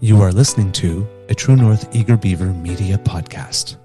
You are listening to a True North Eager Beaver Media Podcast.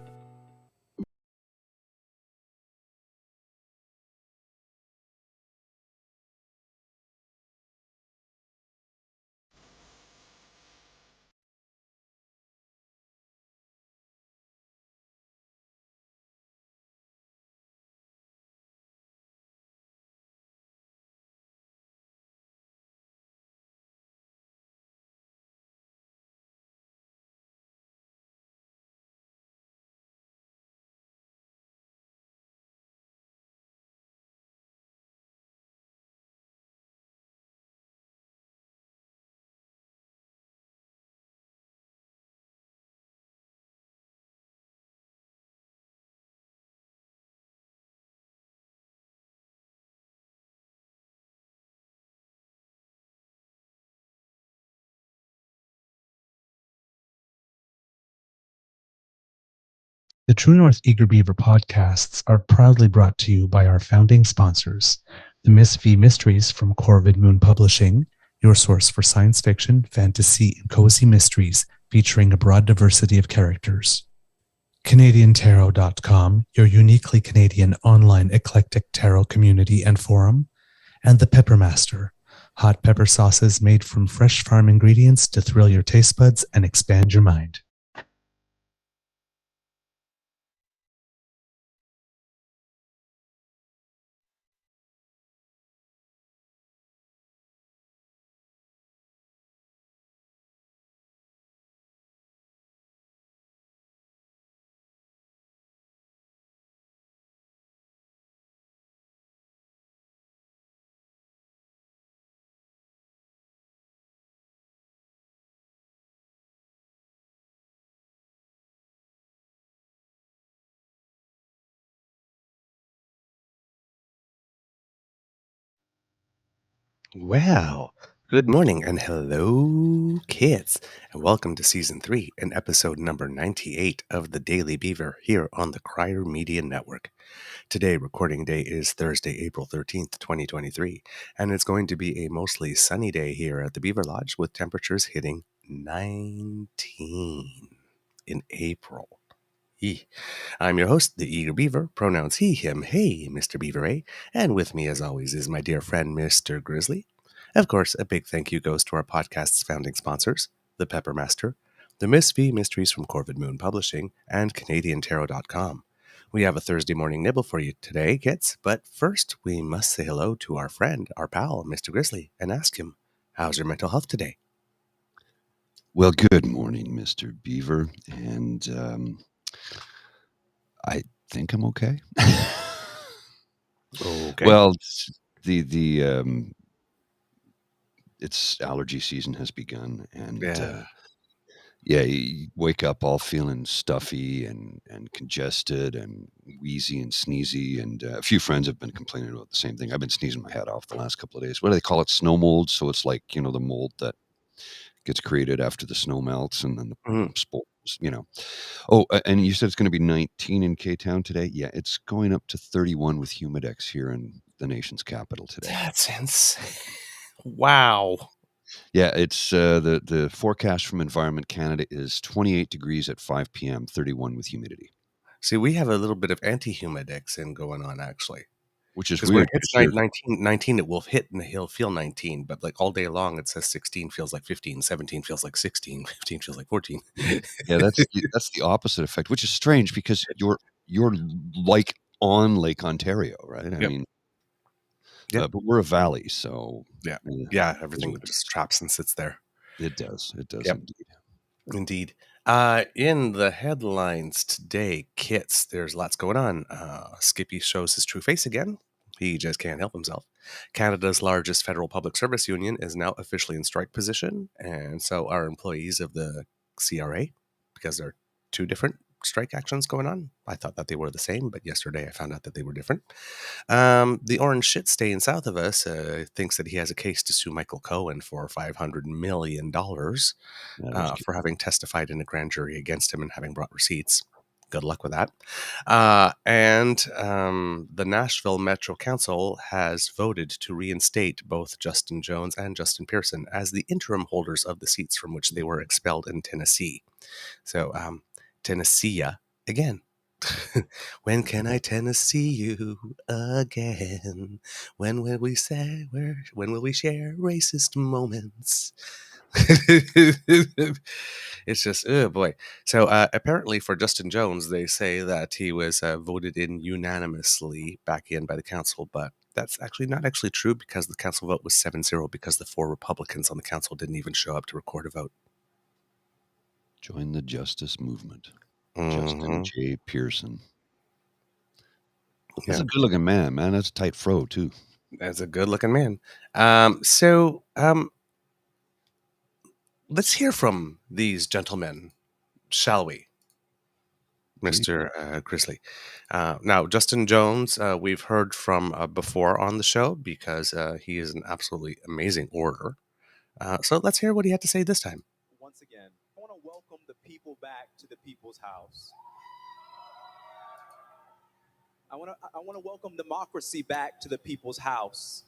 The True North Eager Beaver podcasts are proudly brought to you by our founding sponsors, the Miss V Mysteries from Corvid Moon Publishing, your source for science fiction, fantasy, and cozy mysteries featuring a broad diversity of characters. CanadianTarot.com, your uniquely Canadian online eclectic tarot community and forum, and the Peppermaster, hot pepper sauces made from fresh farm ingredients to thrill your taste buds and expand your mind. Well, good morning and hello, kids, and welcome to Season 3 and episode number 98 of the Daily Beaver here on the Crier Media Network. Today, recording day is Thursday, April 13th, 2023, and it's going to be a mostly sunny day here at the Beaver Lodge with temperatures hitting 19 in April. I'm your host, the Eager Beaver, pronouns he, him, hey, Mr. Beaver A, and with me as always is my dear friend, Mr. Grizzly. Of course, a big thank you goes to our podcast's founding sponsors, the Peppermaster, the Miss V Mysteries from Corvid Moon Publishing, and CanadianTarot.com. We have a Thursday morning nibble for you today, kids, but first we must say hello to our friend, our pal, Mr. Grizzly, and ask him, how's your mental health today? Well, good morning, Mr. Beaver, and I think I'm okay. Okay. Well, it's allergy season has begun, and you wake up all feeling stuffy and congested and wheezy and sneezy, and a few friends have been complaining about the same thing. I've been sneezing my head off the last couple of days. What do they call it? Snow mold. So it's like, the mold that gets created after the snow melts, and then the spores. Oh, and you said it's going to be 19 in K-Town today? Yeah, it's going up to 31 with humidex here in the nation's capital today. That's insane. Wow. Yeah, it's the forecast from Environment Canada is 28 degrees at 5 p.m., 31 with humidity. See, we have a little bit of anti-humidex in going on, actually. Which is Because when weird. it hits 19, it will hit and he'll feel 19, but like all day long it says 16 feels like 15, 17 feels like 16, 15 feels like 14. Yeah, that's the opposite effect, which is strange because you're like on Lake Ontario, right? I mean, but we're a valley, so everything just traps and sits there. It does Indeed. In the headlines today, kits, there's lots going on. Skippy shows his true face again. He just can't help himself. Canada's largest federal public service union is now officially in strike position, and so are employees of the CRA, because there are two different strike actions going on. I thought that they were the same, but yesterday I found out that they were different. The orange shit stain south of us thinks that he has a case to sue Michael Cohen for $500 million for having testified in a grand jury against him and having brought receipts. good luck with that. And the Nashville Metro Council has voted to reinstate both Justin Jones and Justin Pearson as the interim holders of the seats from which they were expelled in Tennessee. So, Tennessee again. When can I Tennessee you again? When will we say when will we share racist moments? It's just, oh boy. So apparently for Justin Jones, they say that he was voted in unanimously back in by the council, but that's actually not actually true because the council vote was 7-0 because the 4 Republicans on the council didn't even show up to record a vote. Join the justice movement. Mhm. Justin J. Pearson. That's Yeah. a good-looking man. That's a tight fro, too. That's a good-looking man. Let's hear from these gentlemen, shall we, Mr. Grizzly? Now, Justin Jones, we've heard from before on the show because he is an absolutely amazing orator. So let's hear what he had to say this time. Once again, I want to welcome the people back to the people's house. I want to welcome democracy back to the people's house.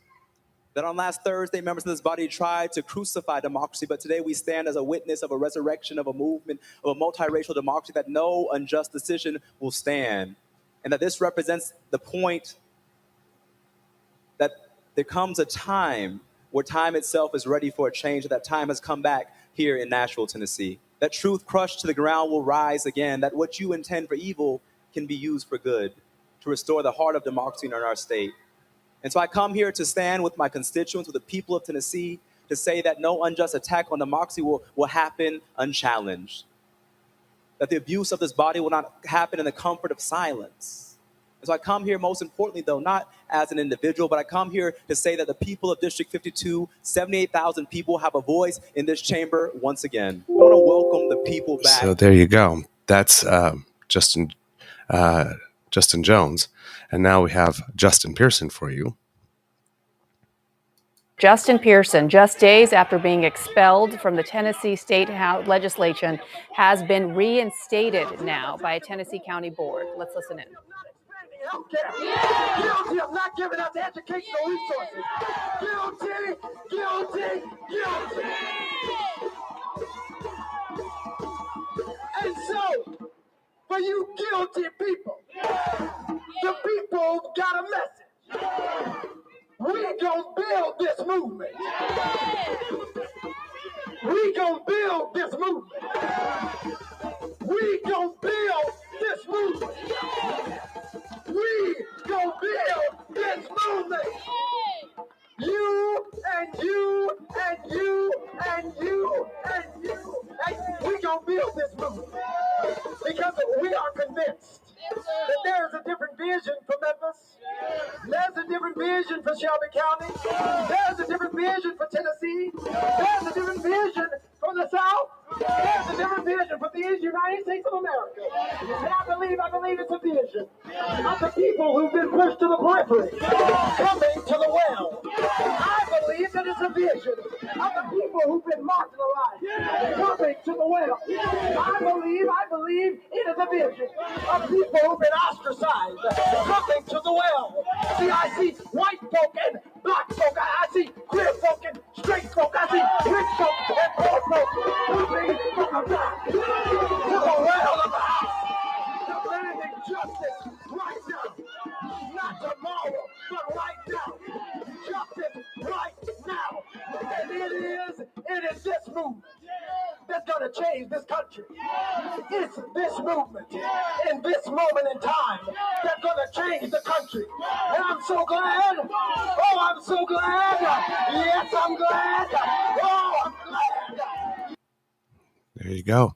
That on last Thursday, members of this body tried to crucify democracy, but today we stand as a witness of a resurrection of a movement of a multiracial democracy that no unjust decision will stand. And that this represents the point that there comes a time where time itself is ready for a change, that time has come back here in Nashville, Tennessee. That truth crushed to the ground will rise again, that what you intend for evil can be used for good, to restore the heart of democracy in our state. And so I come here to stand with my constituents, with the people of Tennessee, to say that no unjust attack on democracy will happen unchallenged. That the abuse of this body will not happen in the comfort of silence. And so I come here, most importantly, though, not as an individual, but I come here to say that the people of District 52, 78,000 people, have a voice in this chamber once again. I want to welcome the people back. So there you go. That's Justin Jones. And now we have Justin Pearson for you. Justin Pearson, just days after being expelled from the Tennessee State Legislature, has been reinstated now by a Tennessee County board. Let's listen in. Guilty of not giving us educational resources. Guilty. And so, for you guilty people, the people got a message. We gonna build this movement. We gonna build this movement. We gonna build this movement. We gonna build this movement. You and you and you and you and you and we gonna build this movement because we are convinced that there is a different vision for Memphis. There's a different vision for Shelby County. There's a different vision for Tennessee. There's a different vision for the South. There's a different vision for these United States of America. And I believe it's a vision of the people who've been pushed to the periphery, coming to the well. I believe that it's a vision of the people who've been marginalized, coming to the well. I believe it is a vision of people who've been ostracized, coming to the well. See, I see white folk and black folk. I see queer folk and straight folk. I see rich folk and poor folk moving from the back to the well of the house, demanding justice right now. Not tomorrow, but right now. Justice right now. And it is this movement that's going to change this country. It's this movement in this moment in time that's going to change the country. And I'm so glad. Oh, I'm so glad. Yes, I'm glad. Oh, I'm glad. There you go.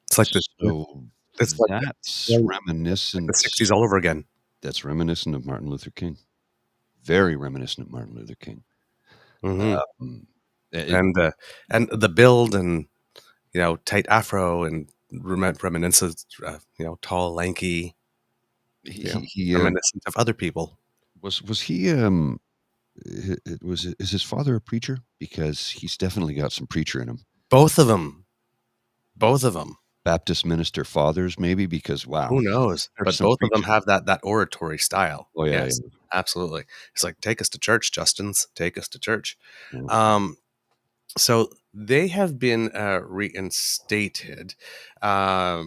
It's like this. So It's like that's the reminiscent. The 60s all over again. That's reminiscent of Martin Luther King. Very reminiscent of Martin Luther King. Mm-hmm. And the build and tight afro and reminiscent tall, lanky. He reminiscent of other people. Was he is his father a preacher? Because he's definitely got some preacher in him. Both of them. Baptist minister fathers, maybe, because wow, Who knows? there's But some both of them preaching. have that oratory style. Oh yeah, Yes, absolutely. It's like, take us to church, Justins. Take us to church. yeah. So they have been reinstated. Now,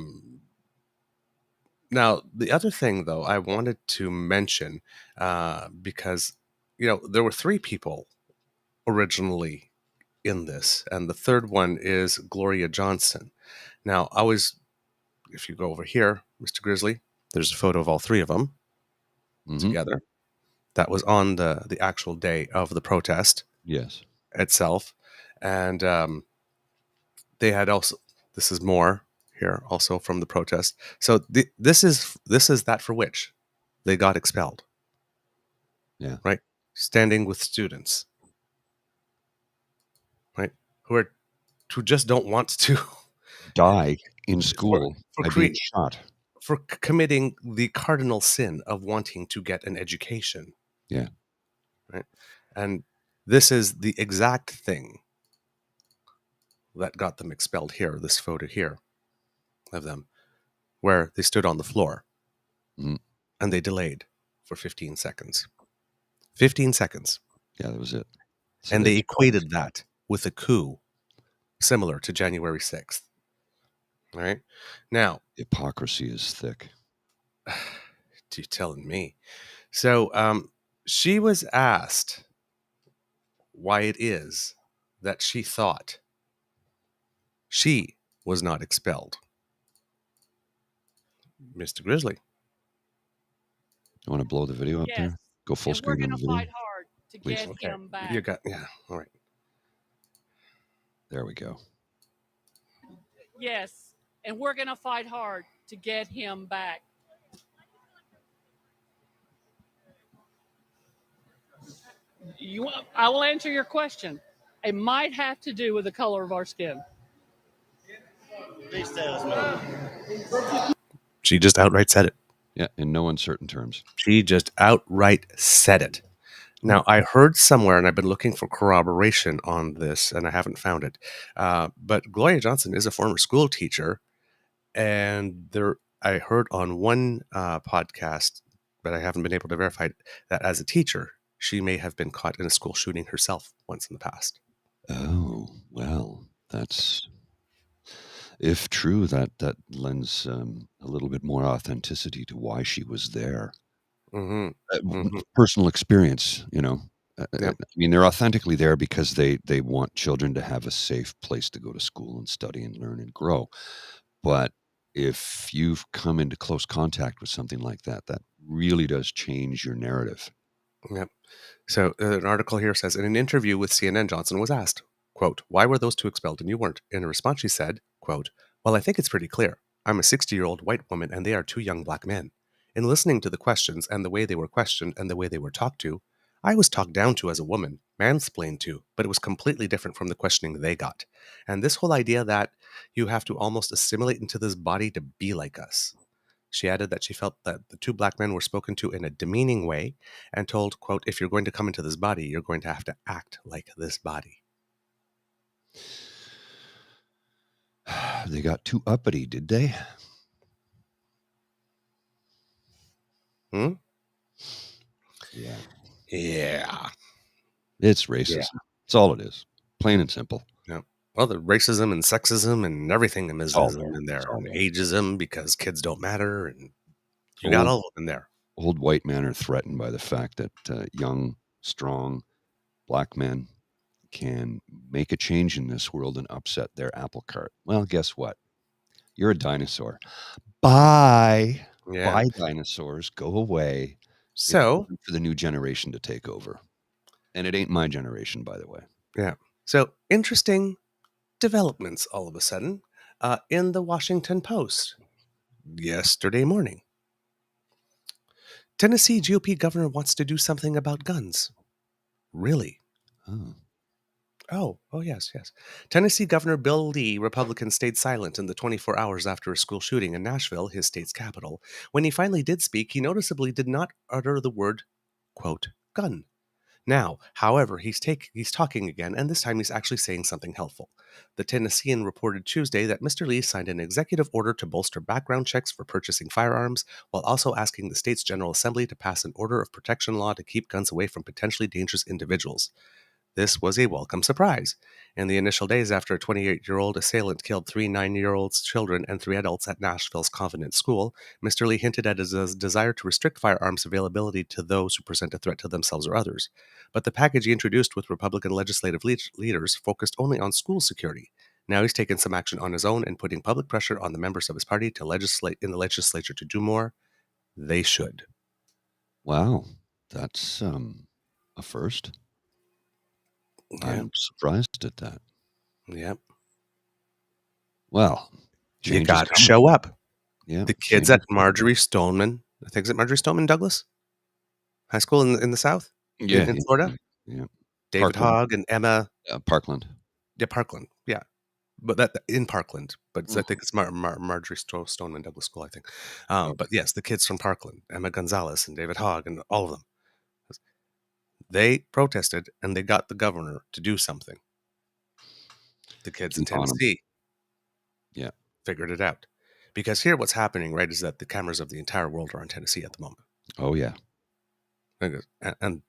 the other thing, though, I wanted to mention, because, there were 3 people originally in this, and the third one is Gloria Johnston. Now, if you go over here, Mr. Grizzly, there's a photo of all 3 of them together. That was on the actual day of the protest Yes. itself. And they had also, this is more here also from the protest. So this is that for which they got expelled. Yeah. Right. Standing with students. Right. Who just don't want to Die in school by being shot. For committing the cardinal sin of wanting to get an education. Yeah. Right. And this is the exact thing that got them expelled here, this photo here of them, where they stood on the floor and they delayed for 15 seconds. 15 seconds. Yeah, that was it. And they equated that with a coup similar to January 6th. All right. Now, hypocrisy is thick. You're telling me. So she was asked why it is that she thought she was not expelled. Mr. Grizzly. You want to blow the video up there? Go full screen on the video. We're going to fight hard to get him back. You got, all right. There we go. Yes, and we're going to fight hard to get him back. I will answer your question. It might have to do with the color of our skin. She just outright said it. Yeah, in no uncertain terms. She just outright said it. Now, I heard somewhere, and I've been looking for corroboration on this, and I haven't found it. But Gloria Johnston is a former school teacher, and I heard on one podcast, but I haven't been able to verify it, that as a teacher, she may have been caught in a school shooting herself once in the past. Oh, well, that's... If true, that lends a little bit more authenticity to why she was there. Personal experience, I mean, they're authentically there because they want children to have a safe place to go to school and study and learn and grow. But if you've come into close contact with something like that, that really does change your narrative. Yep. So an article here says, in an interview with CNN, Johnston was asked, quote, why were those 2 expelled and you weren't? In a response, she said, quote, well, I think it's pretty clear. I'm a 60-year-old white woman and they are 2 young black men. In listening to the questions and the way they were questioned and the way they were talked to, I was talked down to as a woman, mansplained to, but it was completely different from the questioning they got. And this whole idea that you have to almost assimilate into this body to be like us. She added that she felt that the 2 black men were spoken to in a demeaning way and told, quote, if you're going to come into this body, you're going to have to act like this body. They got too uppity, did they? Yeah. It's racism. Yeah. That's all it is. Plain and simple. Yeah. Well, the racism and sexism and everything is in there. And ageism because kids don't matter. And you got all of them in there. Old white men are threatened by the fact that young, strong black men can make a change in this world and upset their apple cart. Well, guess what? You're a dinosaur. Bye. Yeah. Bye, dinosaurs. Go away. So for the new generation to take over. And it ain't my generation, by the way. Yeah. So interesting developments all of a sudden in the Washington Post yesterday morning. Tennessee GOP governor wants to do something about guns. Really? Oh, yes. Tennessee Governor Bill Lee, Republican, stayed silent in the 24 hours after a school shooting in Nashville, his state's capital. When he finally did speak, he noticeably did not utter the word, quote, gun. Now, however, he's talking again, and this time he's actually saying something helpful. The Tennessean reported Tuesday that Mr. Lee signed an executive order to bolster background checks for purchasing firearms, while also asking the state's General Assembly to pass an order of protection law to keep guns away from potentially dangerous individuals. This was a welcome surprise. In the initial days after a 28-year-old assailant killed 3 9-year-old children and 3 adults at Nashville's Convent School, Mr. Lee hinted at his desire to restrict firearms availability to those who present a threat to themselves or others. But the package he introduced with Republican legislative leaders focused only on school security. Now he's taken some action on his own and putting public pressure on the members of his party to legislate in the legislature to do more. They should. Wow, that's a first. Yeah. I'm surprised at that. Yep. Well, You got to show up. Yeah, The kids at Marjorie Stoneman, I think it's at Marjorie Stoneman Douglas High School in the South, in Florida. Yeah, David Parkland. Hogg and Emma. Parkland. Yeah, Parkland. Yeah, but that in Parkland. But I think it's Marjorie Stoneman Douglas School. I think. But yes, the kids from Parkland, Emma Gonzalez and David Hogg, and all of them. They protested and they got the governor to do something. The kids in Tennessee, figured it out. Because here what's happening, right, is that the cameras of the entire world are on Tennessee at the moment. Oh, yeah. And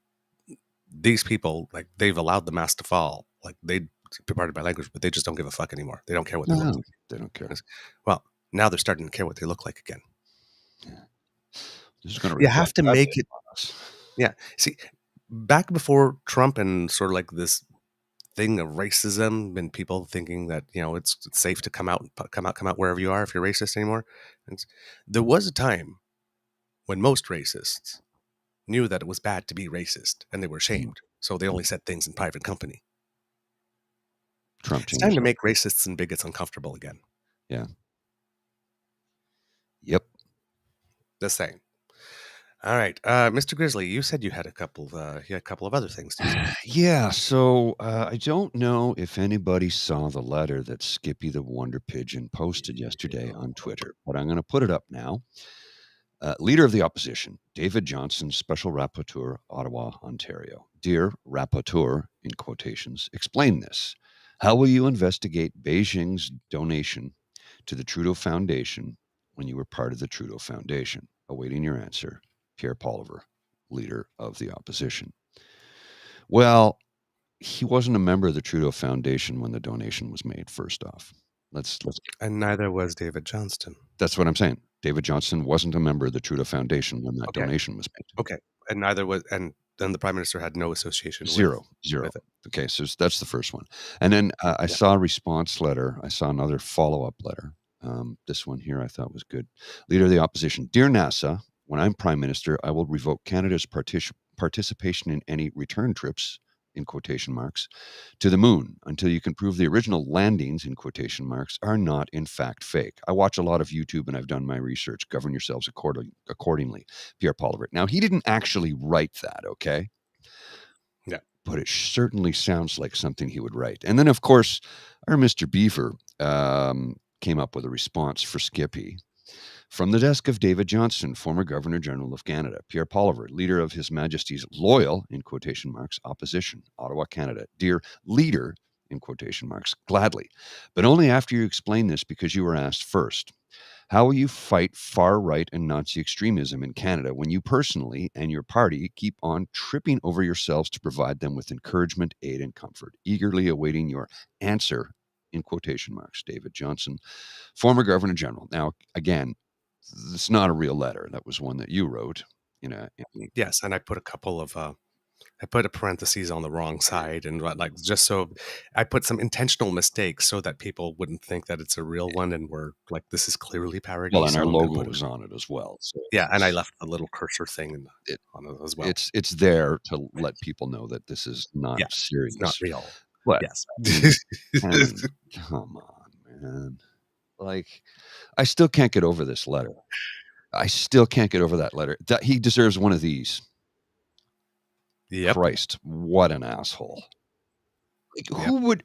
these people, like, they've allowed the mask to fall. Like, they, pardon my language, but they just don't give a fuck anymore. They don't care what they look like. They don't care. Well, now they're starting to care what they look like again. Yeah. You have to make it. Yeah. See, back before Trump and sort of like this thing of racism and people thinking that, you know, it's safe to come out wherever you are if you're racist anymore. There was a time when most racists knew that it was bad to be racist and they were ashamed. So they only said things in private company. It's time to make racists and bigots uncomfortable again. Yeah. Yep. The same. All right, Mr. Grizzly, you said you had a couple of other things to say. Yeah, so I don't know if anybody saw the letter that Skippy the Wonder Pigeon posted yesterday on Twitter, but I'm going to put it up now. Leader of the Opposition, David Johnston, Special Rapporteur, Ottawa, Ontario. Dear Rapporteur, in quotations, explain this. How will you investigate Beijing's donation to the Trudeau Foundation when you were part of the Trudeau Foundation? Awaiting your answer. Pierre Poliver, Leader of the Opposition. Well, he wasn't a member of the Trudeau Foundation when the donation was made, first off. And neither was David Johnston. That's what I'm saying. David Johnston wasn't a member of the Trudeau Foundation when that donation was made. Okay. And neither was, and then the Prime Minister had no association Zero. with it. Okay, so that's the first one. And then I saw a response letter. I saw another follow-up letter. This one here I thought was good. Leader of the Opposition. Dear NASA, when I'm Prime Minister, I will revoke Canada's participation in any return trips, in quotation marks, to the moon until you can prove the original landings, in quotation marks, are not in fact fake. I watch a lot of YouTube and I've done my research. Govern yourselves accordingly. Pierre Poliver. Now, he didn't actually write that, okay? Yeah. But it certainly sounds like something he would write. And then, of course, our Mr. Beaver came up with a response for Skippy. From the desk of David Johnston, former Governor General of Canada, Pierre Poliver, Leader of His Majesty's loyal, in quotation marks, opposition, Ottawa, Canada. Dear Leader, in quotation marks, gladly, but only after you explain this because you were asked first. How will you fight far-right and Nazi extremism in Canada when you personally and your party keep on tripping over yourselves to provide them with encouragement, aid, and comfort? Eagerly awaiting your answer, in quotation marks, David Johnston, former Governor General. Now, again, it's not a real letter. That was one that you wrote. Yes, and I put a couple of I put a parentheses on the wrong side, and like just so I put some intentional mistakes so that people wouldn't think that it's a real one, and we're like, this is clearly parody. Well, and our logo was on it as well. So yeah, and I left a little cursor thing on it as well. It's there to let people know that this is not serious, it's not real. But yes, come on, man. Like, I still can't get over this letter. I still can't get over that letter. That he deserves one of these. Yep. Christ, what an asshole. Like, who would...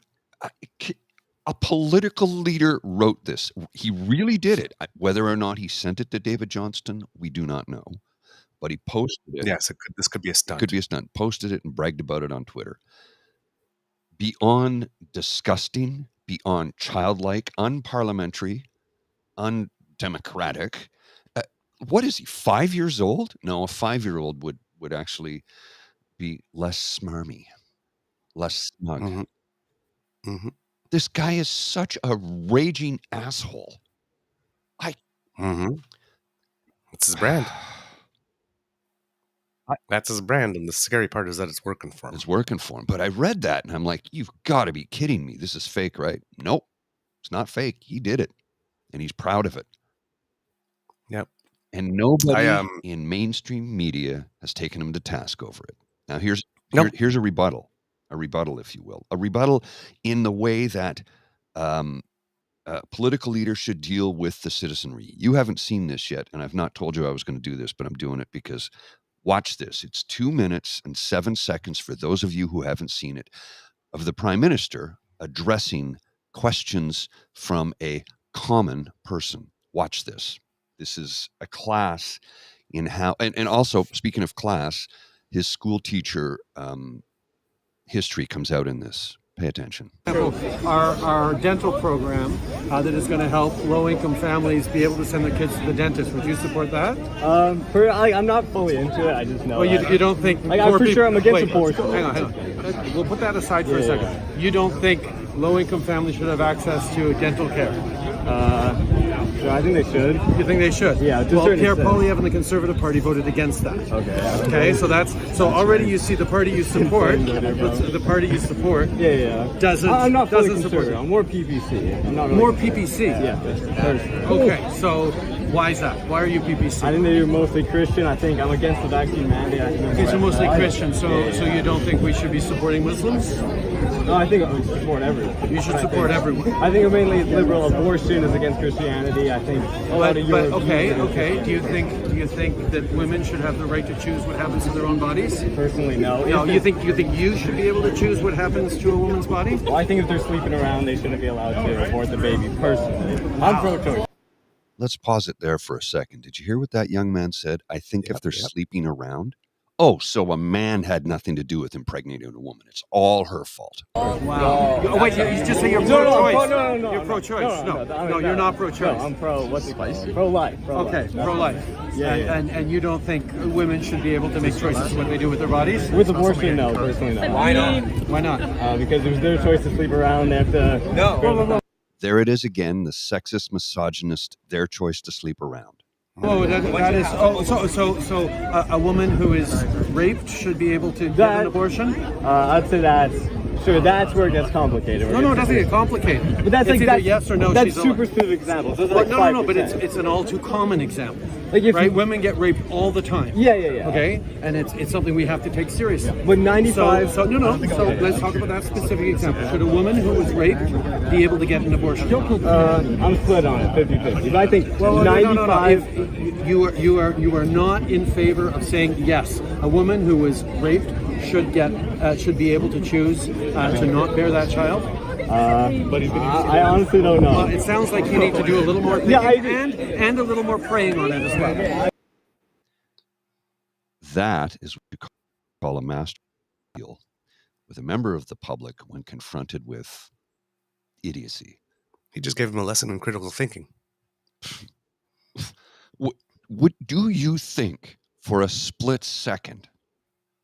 A political leader wrote this. He really did it. Whether or not he sent it to David Johnston, we do not know. but he posted it. Yes, this could be a stunt. Could be a stunt. Posted it and bragged about it on Twitter. Beyond disgusting, beyond childlike, unparliamentary, undemocratic. What is he, 5 years old? No, a 5-year-old would actually be less smarmy, less smug. Mm-hmm. Mm-hmm. This guy is such a raging asshole. Mm-hmm. It's his brand. That's his brand, and the scary part is that it's working for him. It's working for him. But I read that, and I'm like, you've got to be kidding me. This is fake, right? Nope, it's not fake. He did it, and he's proud of it. Yep. And nobody in mainstream media has taken him to task over it. Now, here's a rebuttal, if you will. A rebuttal in the way that political leaders should deal with the citizenry. You haven't seen this yet, and I've not told you I was going to do this, but I'm doing it because watch this. It's 2 minutes and 7 seconds for those of you who haven't seen it, of the Prime Minister addressing questions from a common person. Watch this. This is a class in how, and also speaking of class, his school teacher history comes out in this. Pay attention. Our dental program that is going to help low-income families be able to send their kids to the dentist. Would you support that? I'm not fully into it. I just know. Well, you don't think? I'm for sure I'm against abortion. Hang on. We'll put that aside for a second. Yeah. You don't think low-income families should have access to dental care? I think they should. You think they should? Yeah. Well, Pierre Poilievre and the Conservative Party voted against that. Okay. So already you see the party you support. The party you support. Doesn't. I'm not fully doesn't support. I'm more PPC. I'm not really more PPC. Yeah. Okay. So why is that? Why are you PPC? I think they're mostly Christian. I think I'm against the vaccine mandate. Okay, so mostly Christian. So you don't think we should be supporting Muslims? No, I think we support everyone. You should support everyone. I think mainly liberal abortion is against Christianity. I think. Okay. Do you think that women should have the right to choose what happens to their own bodies? Personally, no. No, you think you should be able to choose what happens to a woman's body? Well, I think if they're sleeping around, they shouldn't be allowed to abort the baby. Personally, I'm pro-choice. Let's pause it there for a second. Did you hear what that young man said? I think if they're sleeping around. Oh, so a man had nothing to do with impregnating a woman. It's all her fault. Wow. Oh, wait, you just say you're pro-choice. No. You're pro-choice. No, you're not pro-choice. No, I'm pro-life. Okay, pro-life. Yeah. And you don't think women should be able to make choices what they do with their bodies? With abortion, no. Personally, no. Why not? Because it was their choice to sleep around. They have to... No. There it is again, the sexist, misogynist, their choice to sleep around. Oh, that is. So a woman who is raped should be able to get an abortion? I'd say that's where it gets complicated. No, it doesn't get complicated. But that's either yes or no. That's super specific example. So no, but it's an all too common example. Right? Women get raped all the time. Yeah. Okay, and it's something we have to take seriously. But 95. So let's talk about that specific example. Should a woman who was raped be able to get an abortion? I'm split on it, 50-50. But I think 95. No. You are not in favor of saying yes. A woman who was raped should be able to choose to not bear that child. I honestly don't know. It sounds like you need to do a little more thinking and a little more praying on it as well. That is what you call a master deal with a member of the public when confronted with idiocy. He just gave him a lesson in critical thinking. Do you think for a split second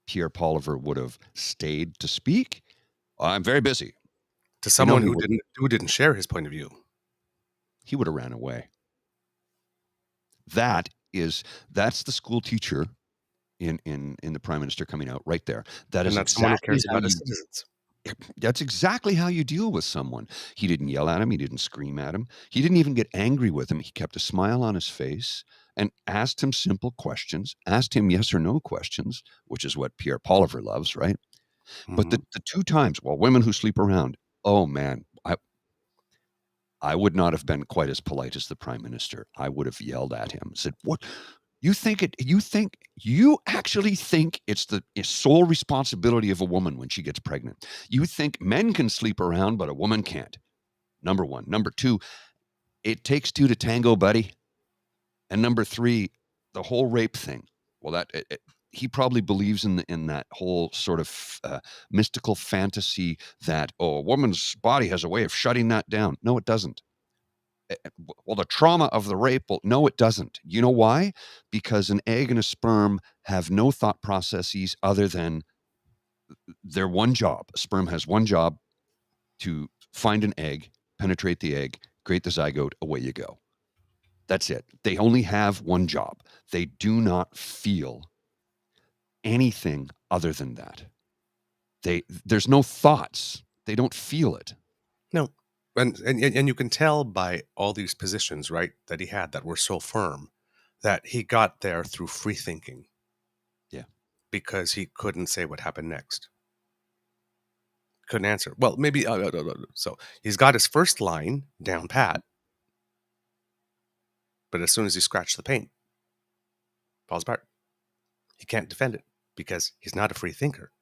Pierre Poilievre would have stayed to speak? I'm very busy. To someone who didn't share his point of view, he would have ran away. That's the school teacher in the Prime Minister coming out right there. That's someone who cares about his citizens. That's exactly how you deal with someone. He didn't yell at him. He didn't scream at him. He didn't even get angry with him. He kept a smile on his face and asked him simple questions, asked him yes or no questions, which is what Pierre Poilievre loves, right? Mm-hmm. But the two times, women who sleep around, oh man, I would not have been quite as polite as the Prime Minister. I would have yelled at him, said, "What? You actually think it's the sole responsibility of a woman when she gets pregnant? You think men can sleep around, but a woman can't? Number one. Number two, it takes two to tango, buddy. And number three, the whole rape thing. Well, he probably believes in that whole sort of mystical fantasy that, a woman's body has a way of shutting that down. No, it doesn't. Well, the trauma of the rape, no, it doesn't. You know why? Because an egg and a sperm have no thought processes other than their one job. A sperm has one job: to find an egg, penetrate the egg, create the zygote, away you go. That's it. They only have one job. They do not feel anything other than that. There's no thoughts. They don't feel it. No. And you can tell by all these positions, right, that he had that were so firm, that he got there through free thinking. Yeah. Because he couldn't say what happened next. Couldn't answer. Well, maybe, so he's got his first line down pat, but as soon as he scratched the paint, falls apart. He can't defend it because he's not a free thinker.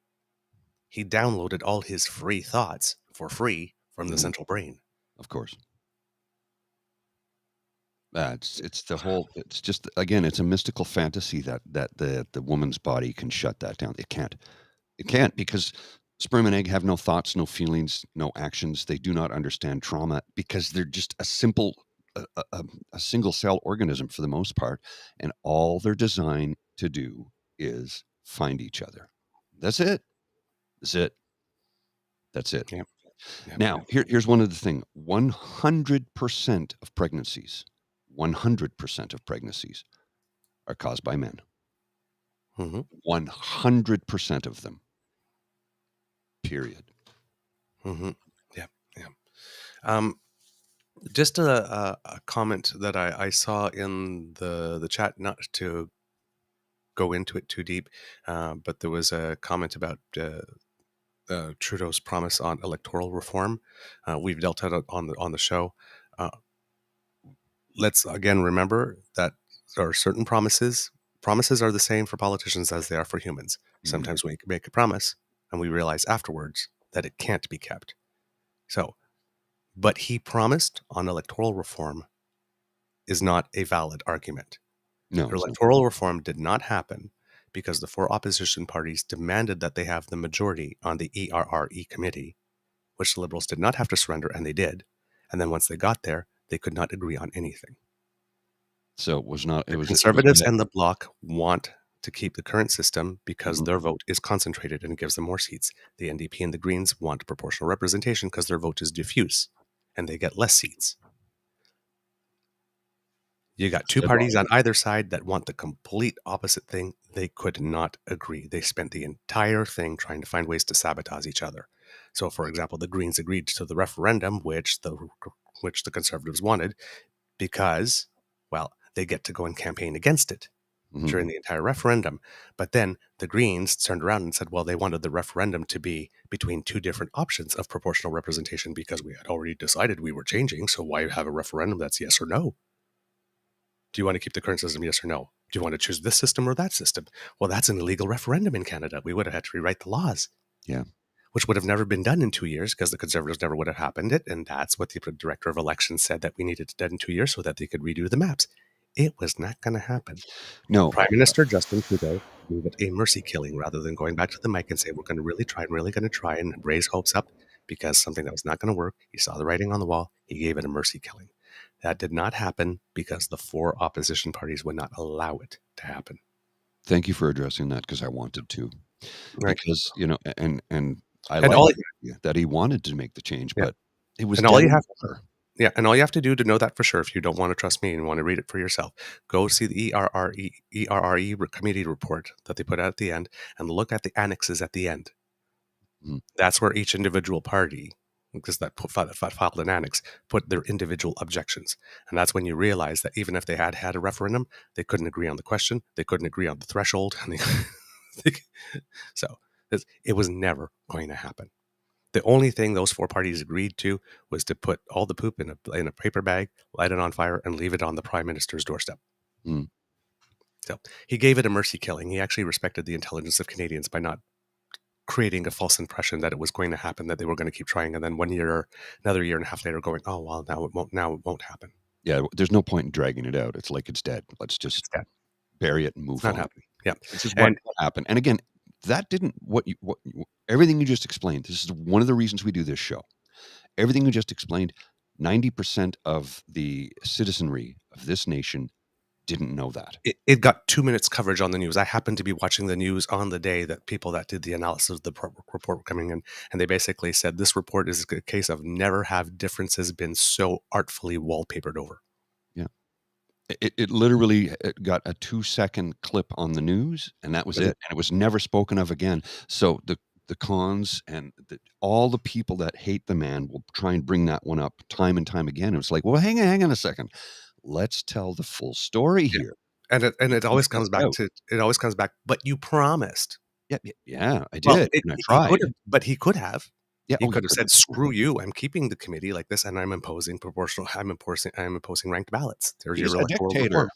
He downloaded all his free thoughts for free from the central brain. Of course. It's the whole, it's just, again, it's a mystical fantasy that the woman's body can shut that down. It can't. It can't, because sperm and egg have no thoughts, no feelings, no actions. They do not understand trauma because they're just a simple, a single cell organism for the most part. And all they're designed to do is find each other. That's it. That's it. That's it. Yeah. Now, here's one of the things. 100% of pregnancies, 100% of pregnancies are caused by men. 100% of them. Period. Yeah. Just a comment that I saw in the chat, not to go into it too deep, but there was a comment about Trudeau's promise on electoral reform. We've dealt with it on the show. Let's again remember that there are certain promises. Promises are the same for politicians as they are for humans. Sometimes we make a promise and we realize afterwards that it can't be kept. So, but he promised on electoral reform is not a valid argument. No, electoral reform did not happen because the four opposition parties demanded that they have the majority on the ERRE committee, which the Liberals did not have to surrender, and they did. And then once they got there, they could not agree on anything. So it was not. It was Conservatives and the Bloc want to keep the current system because their vote is concentrated and it gives them more seats. The NDP and the Greens want proportional representation because their vote is diffuse and they get less seats. You got two parties on either side that want the complete opposite thing. They could not agree. They spent the entire thing trying to find ways to sabotage each other. So, for example, the Greens agreed to the referendum, which the Conservatives wanted, because, well, they get to go and campaign against it during the entire referendum. But then the Greens turned around and said, well, they wanted the referendum to be between two different options of proportional representation because we had already decided we were changing. So why have a referendum that's yes or no? Do you want to keep the current system, yes or no? Do you want to choose this system or that system? Well, that's an illegal referendum in Canada. We would have had to rewrite the laws. Yeah. Which would have never been done in 2 years because the Conservatives never would have happened it. And that's what the Director of Elections said, that we needed it done in 2 years so that they could redo the maps. It was not going to happen. No. Prime Minister Justin Trudeau gave it a mercy killing rather than going back to the mic and say, we're going to really try and raise hopes up because something that was not going to work. He saw the writing on the wall. He gave it a mercy killing. That did not happen because the four opposition parties would not allow it to happen. Thank you for addressing that because I wanted to. Right. Because, and I like that he wanted to make the change, but it was and all you have and all you have to do to know that for sure, if you don't want to trust me and want to read it for yourself, go see the ERRE committee report that they put out at the end and look at the annexes at the end. That's where each individual party, because that filed an annex, put their individual objections. And that's when you realize that even if they had a referendum, they couldn't agree on the question, they couldn't agree on the threshold. And so it was never going to happen. The only thing those four parties agreed to was to put all the poop in a paper bag, light it on fire, and leave it on the Prime Minister's doorstep. So he gave it a mercy killing. He actually respected the intelligence of Canadians by not creating a false impression that it was going to happen, that they were going to keep trying, and then another year and a half later going, oh, well, now it won't happen. Yeah, there's no point in dragging it out. It's like it's dead. Let's just bury it and move on. Not happening. Yeah. This is what And happened. And again, that didn't everything you just explained. This is one of the reasons we do this show. Everything you just explained, 90% of the citizenry of this nation didn't know that. it got 2 minutes coverage on the news. I happened to be watching the news on the day that people that did the analysis of the report were coming in, and they basically said this report is a case of never have differences been so artfully wallpapered over. Yeah. It literally got a 2-second clip on the news, and that was it. And it was never spoken of again. So the cons and all the people that hate the man will try and bring that one up time and time again. And it's like, well, hang on a second. Let's tell the full story here. And it always comes back to but you promised. Yeah, I did. Well, and I tried. He could have. Yeah, he could have said, "Screw you! I'm keeping the committee like this, and I'm imposing proportional. I'm imposing ranked ballots." There's He's your a electoral dictator,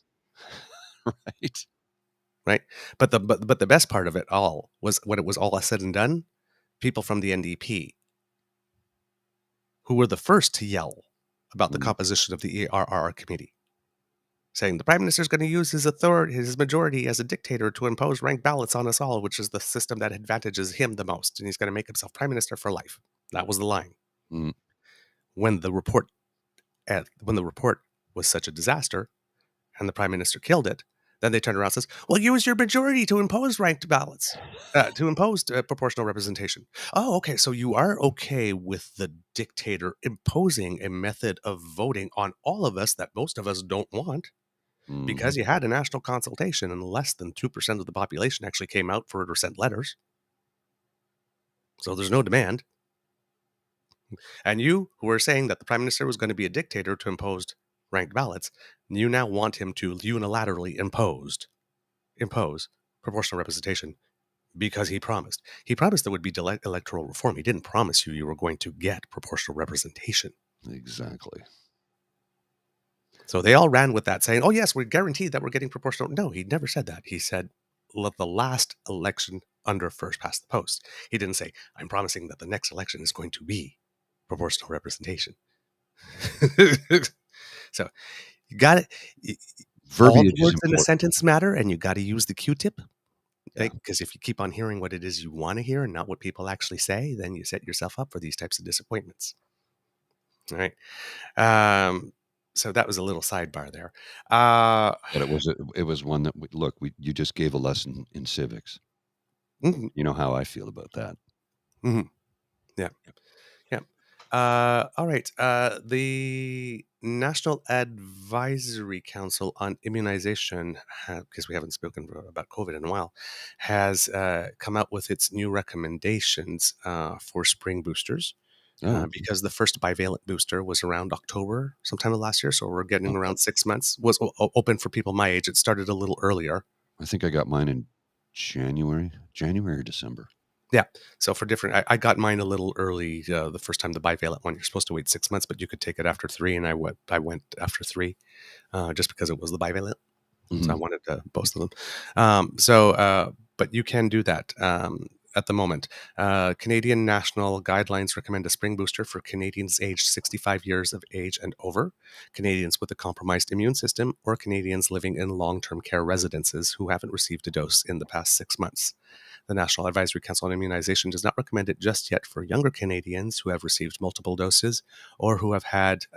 reform. right? Right. But the best part of it all was when it was all said and done, people from the NDP, who were the first to yell about the composition of the ERR committee, saying the Prime Minister is going to use his authority, his majority as a dictator to impose ranked ballots on us all, which is the system that advantages him the most, and he's going to make himself Prime Minister for life. That was the line. Mm. When the report was such a disaster, and the Prime Minister killed it, then they turned around and says, well, use your majority to impose ranked ballots, to impose proportional representation. Oh, okay. So you are okay with the dictator imposing a method of voting on all of us that most of us don't want, because you had a national consultation and less than 2% of the population actually came out for it or sent letters. So there's no demand. And you, who are saying that the Prime Minister was going to be a dictator to impose ranked ballots, you now want him to unilaterally impose proportional representation because he promised. He promised there would be electoral reform. He didn't promise you were going to get proportional representation. Exactly. So they all ran with that, saying, oh, yes, we're guaranteed that we're getting proportional. No, he never said that. He said, let the last election under first past the post. He didn't say, I'm promising that the next election is going to be proportional representation. So you got it. All the words in a sentence matter, and you got to use the Q-tip. Because if you keep on hearing what it is you want to hear and not what people actually say, then you set yourself up for these types of disappointments. All right. So that was a little sidebar there. But it was one that you just gave a lesson in civics. Mm-hmm. You know how I feel about that. Mm-hmm. Yeah. All right. The National Advisory Council on Immunization, because we haven't spoken about COVID in a while, has come out with its new recommendations for spring boosters. Because the first bivalent booster was around October sometime of last year. So we're getting around 6 months. Was open for people my age. It started a little earlier. I think I got mine in January or December. Yeah. So for different, I got mine a little early. The first time, the bivalent one, you're supposed to wait 6 months, but you could take it after 3. And I went after 3 just because it was the bivalent. Mm-hmm. So I wanted both of them. But you can do that. At the moment, Canadian national guidelines recommend a spring booster for Canadians aged 65 years of age and over, Canadians with a compromised immune system, or Canadians living in long-term care residences who haven't received a dose in the past 6 months. The National Advisory Council on Immunization does not recommend it just yet for younger Canadians who have received multiple doses or who have had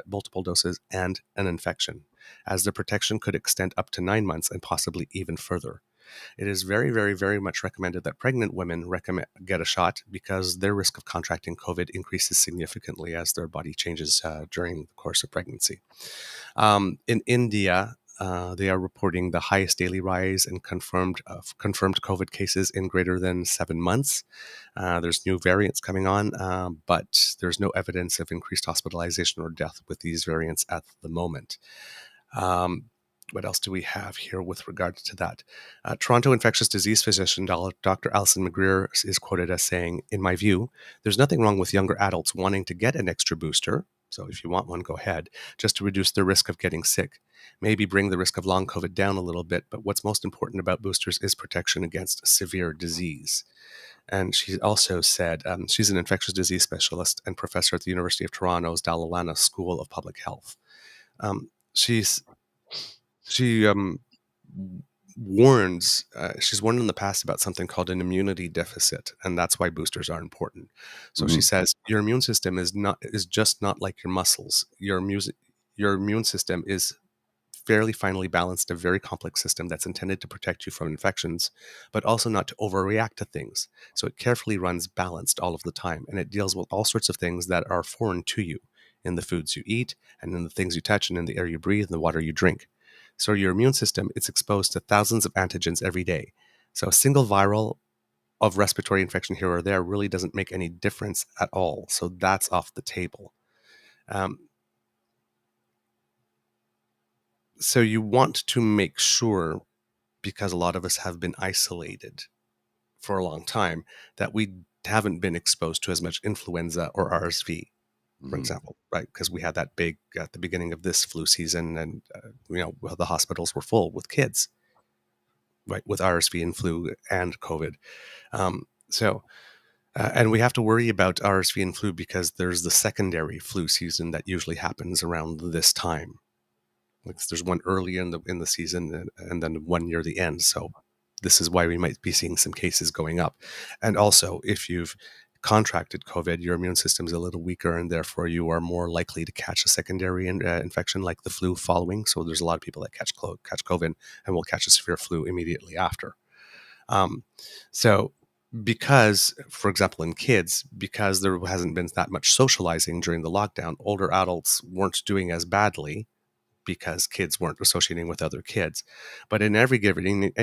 multiple doses and an infection, as the protection could extend up to 9 months and possibly even further. It is very, very, very much recommended that pregnant women get a shot because their risk of contracting COVID increases significantly as their body changes during the course of pregnancy. In India, they are reporting the highest daily rise in confirmed COVID cases in greater than 7 months. There's new variants coming on, but there's no evidence of increased hospitalization or death with these variants at the moment. What else do we have here with regard to that? Toronto infectious disease physician Dr. Alison McGreer is quoted as saying, in my view, there's nothing wrong with younger adults wanting to get an extra booster. So if you want one, go ahead, just to reduce the risk of getting sick. Maybe bring the risk of long COVID down a little bit, but what's most important about boosters is protection against severe disease. And she also said she's an infectious disease specialist and professor at the University of Toronto's Dalla Lana School of Public Health. She warns, she's warned in the past about something called an immunity deficit, and that's why boosters are important. So she says your immune system is just not like your muscles. Your immune system is fairly finely balanced, a very complex system that's intended to protect you from infections, but also not to overreact to things. So it carefully runs balanced all of the time, and it deals with all sorts of things that are foreign to you in the foods you eat, and in the things you touch, and in the air you breathe, and the water you drink. So your immune system, it's exposed to thousands of antigens every day. So a single viral of respiratory infection here or there really doesn't make any difference at all. So that's off the table. So you want to make sure, because a lot of us have been isolated for a long time, that we haven't been exposed to as much influenza or RSV, for example, right? Because we had that big at the beginning of this flu season, and the hospitals were full with kids, right, with RSV and flu and COVID. And we have to worry about RSV and flu because there's the secondary flu season that usually happens around this time. Like there's one early in the season and then one near the end. So this is why we might be seeing some cases going up. And also, if you've contracted COVID, your immune system is a little weaker, and therefore you are more likely to catch a secondary infection like the flu following. So there's a lot of people that catch COVID and will catch a severe flu immediately after. Because, for example, in kids, because there hasn't been that much socializing during the lockdown, older adults weren't doing as badly because kids weren't associating with other kids. But in any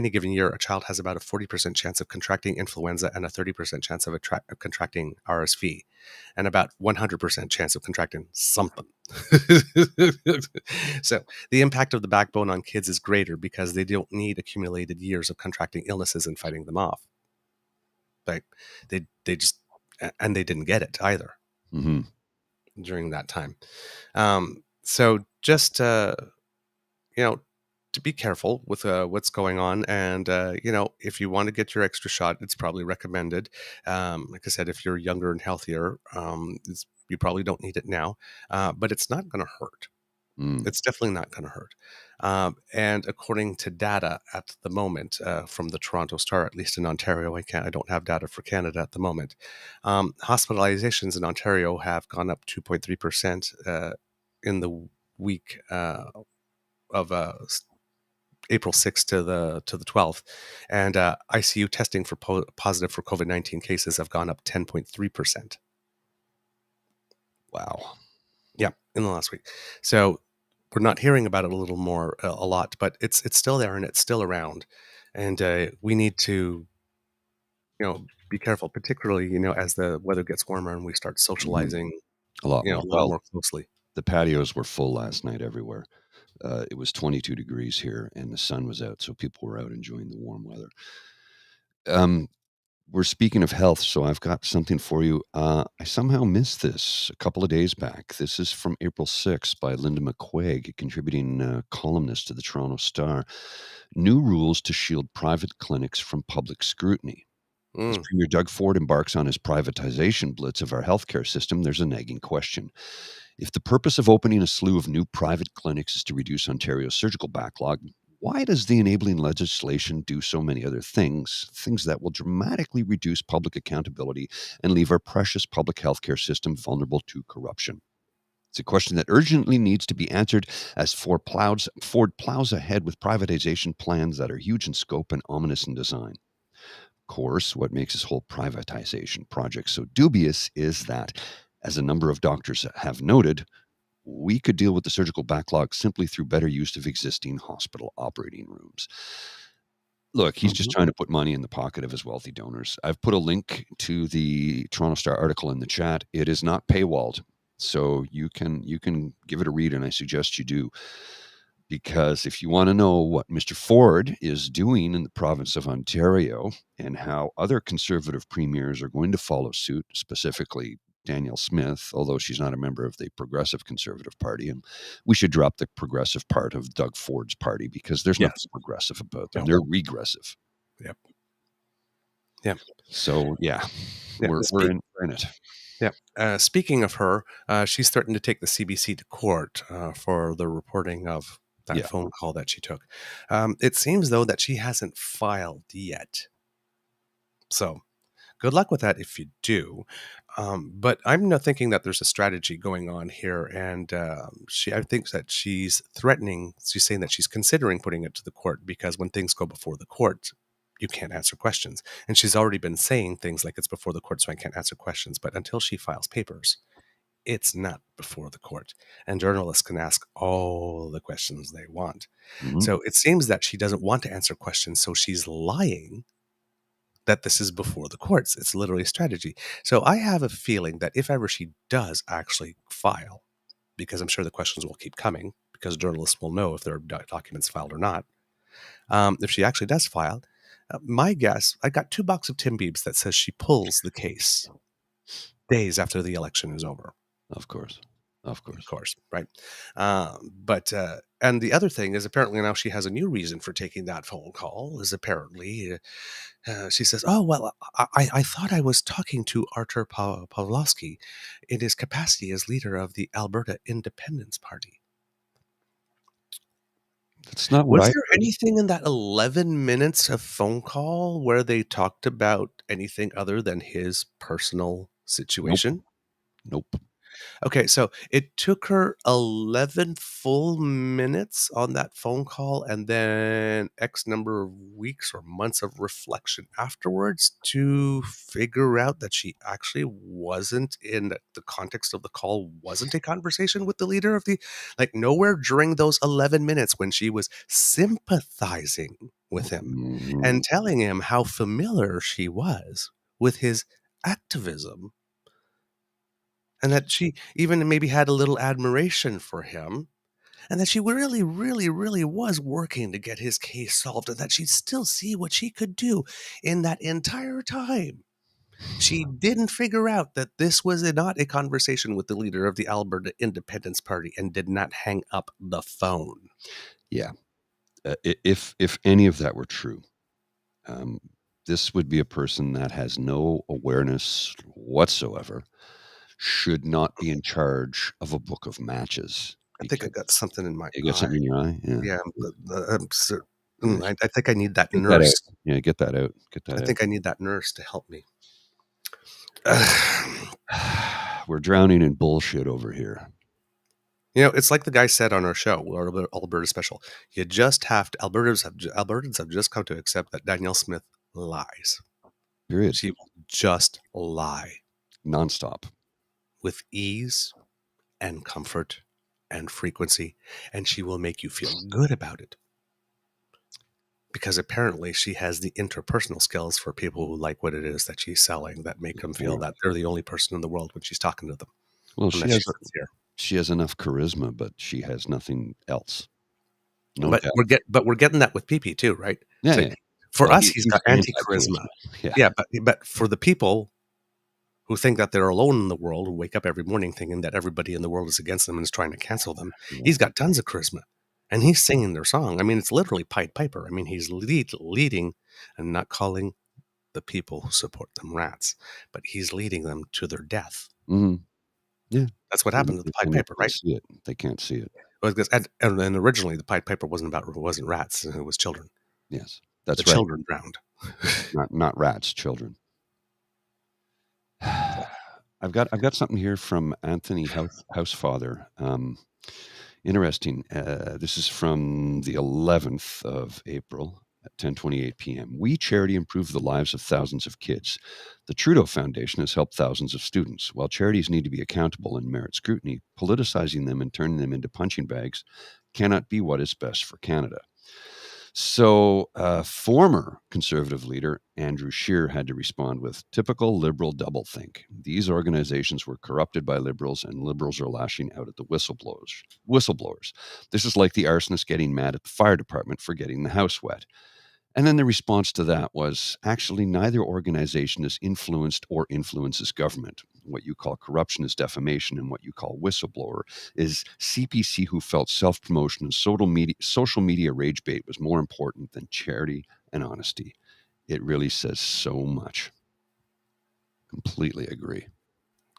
given year, a child has about a 40% chance of contracting influenza and a 30% chance of contracting RSV, and about 100% chance of contracting something. So the impact of the backbone on kids is greater because they don't need accumulated years of contracting illnesses and fighting them off. Like they didn't get it either during that time. So just to be careful with what's going on, and if you want to get your extra shot, it's probably recommended. Like I said, if you're younger and healthier, you probably don't need it now, but it's not going to hurt. It's definitely not going to hurt. And according to data at the moment from the Toronto Star, at least in Ontario, I don't have data for Canada at the moment. Hospitalizations in Ontario have gone up 2.3% in the week of April 6th to the 12th, and ICU testing for positive for COVID-19 cases have gone up 10.3%. Wow. Yeah, in the last week. So we're not hearing about it a lot, but it's still there and it's still around, and we need to be careful, particularly as the weather gets warmer and we start socializing a lot more closely. The patios were full last night everywhere. It was 22 degrees here and the sun was out, so people were out enjoying the warm weather. We're speaking of health, so I've got something for you. I somehow missed this a couple of days back. This is from April 6th by Linda McQuaig, a contributing columnist to the Toronto Star. New rules to shield private clinics from public scrutiny. As Premier Doug Ford embarks on his privatization blitz of our healthcare system, there's a nagging question. If the purpose of opening a slew of new private clinics is to reduce Ontario's surgical backlog, why does the enabling legislation do so many other things that will dramatically reduce public accountability and leave our precious public healthcare system vulnerable to corruption? It's a question that urgently needs to be answered as Ford plows ahead with privatization plans that are huge in scope and ominous in design. Of course, what makes this whole privatization project so dubious is that, as a number of doctors have noted, we could deal with the surgical backlog simply through better use of existing hospital operating rooms. Look, he's just trying to put money in the pocket of his wealthy donors. I've put a link to the Toronto Star article in the chat. It is not paywalled, so you can give it a read, and I suggest you do. Because if you want to know what Mr. Ford is doing in the province of Ontario and how other conservative premiers are going to follow suit, specifically Danielle Smith, although she's not a member of the Progressive Conservative Party, and we should drop the progressive part of Doug Ford's party because there's nothing progressive about them. They're regressive. Yep. Yeah. So, we're in it. Yeah. Speaking of her, she's threatened to take the CBC to court for the reporting of that phone call that she took. It seems, though, that she hasn't filed yet. So good luck with that if you do. But I'm not thinking that there's a strategy going on here. And I think that she's threatening. She's saying that she's considering putting it to the court because when things go before the court, you can't answer questions. And she's already been saying things like it's before the court, so I can't answer questions. But until she files papers, it's not before the court. And journalists can ask all the questions they want. Mhm. So it seems that she doesn't want to answer questions, so she's lying that this is before the courts. It's literally a strategy. So I have a feeling that if ever she does actually file, because I'm sure the questions will keep coming, because journalists will know if there are documents filed or not. If she actually does file, my guess, I got 2 boxes of Tim Biebs that says she pulls the case days after the election is over. Of course. Of course, right? And the other thing is apparently now she has a new reason for taking that phone call. Is apparently she says, "Oh well, I thought I was talking to Artur Pawlowski in his capacity as leader of the Alberta Independence Party." That's not what Was I there heard. anything in that 11 minutes of phone call where they talked about anything other than his personal situation? Nope. Okay, so it took her 11 full minutes on that phone call and then X number of weeks or months of reflection afterwards to figure out that she actually wasn't in the context of the call, wasn't a conversation with the leader of the, like nowhere during those 11 minutes when she was sympathizing with him Mhm. and telling him how familiar she was with his activism. And that she even maybe had a little admiration for him, and that she really, really, really was working to get his case solved, and that she'd still see what she could do in that entire time. She didn't figure out that this was not a conversation with the leader of the Alberta Independence Party and did not hang up the phone. Yeah. If any of that were true, this would be a person that has no awareness whatsoever, should not be in charge of a book of matches. I think I got something in my You got eye. something in your eye? Yeah. I think I need that Get that nurse. out. Yeah, get that out. Get that I out. think I need that nurse to help me. We're drowning in bullshit over here. You know, it's like the guy said on our show, our Alberta special. You just have to. Albertans have just come to accept that Danielle Smith lies. Period. She will just lie Nonstop. with ease and comfort and frequency, and she will make you feel good about it. Because apparently she has the interpersonal skills for people who like what it is that she's selling that make them feel that they're the only person in the world when she's talking to them. Well, She has enough charisma, but she has nothing else. No but doubt. we're getting that with PeePee too, right? Yeah, So yeah. For Well, us, he's got anti-charisma. Yeah. But for the people who think that they're alone in the world, who wake up every morning thinking that everybody in the world is against them and is trying to cancel them, he's got tons of charisma. And he's singing their song. I mean, it's literally Pied Piper. I mean, he's leading and not calling the people who support them rats, but he's leading them to their death. Mm-hmm. Yeah. That's what happened to the Pied Piper, right? See it. They can't see it. And originally, the Pied Piper wasn't rats, it was children. Yes, that's the right. Children drowned. not rats, children. I've got something here from Anthony Housefather. Interesting. This is from the 11th of April at 10:28 p.m. We charity improve the lives of thousands of kids. The Trudeau Foundation has helped thousands of students. While charities need to be accountable and merit scrutiny, politicizing them and turning them into punching bags cannot be what is best for Canada. So former Conservative leader Andrew Scheer had to respond with typical Liberal doublethink. These organizations were corrupted by Liberals, and Liberals are lashing out at the whistleblowers. This is like the arsonist getting mad at the fire department for getting the house wet. And then the response to that was, actually, neither organization is influenced or influences government. What you call corruption is defamation, and what you call whistleblower is CPC who felt self-promotion and social media rage bait was more important than charity and honesty. It really says so much. Completely agree.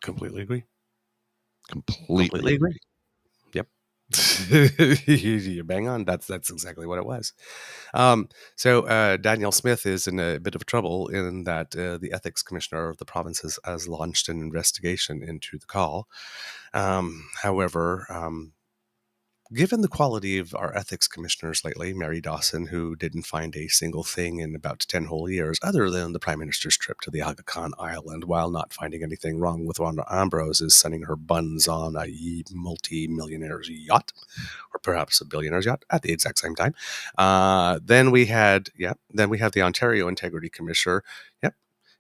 Completely agree. Completely agree. Yep. You bang on. That's exactly what it was. So Danielle Smith is in a bit of trouble in that the ethics commissioner of the province has launched an investigation into the call. However, given the quality of our ethics commissioners lately, Mary Dawson, who didn't find a single thing in about 10 whole years other than the Prime Minister's trip to the Aga Khan Island, while not finding anything wrong with Rhonda Ambrose's sunning her buns on a multi-millionaire's yacht, or perhaps a billionaire's yacht at the exact same time. Then we have the Ontario Integrity Commissioner,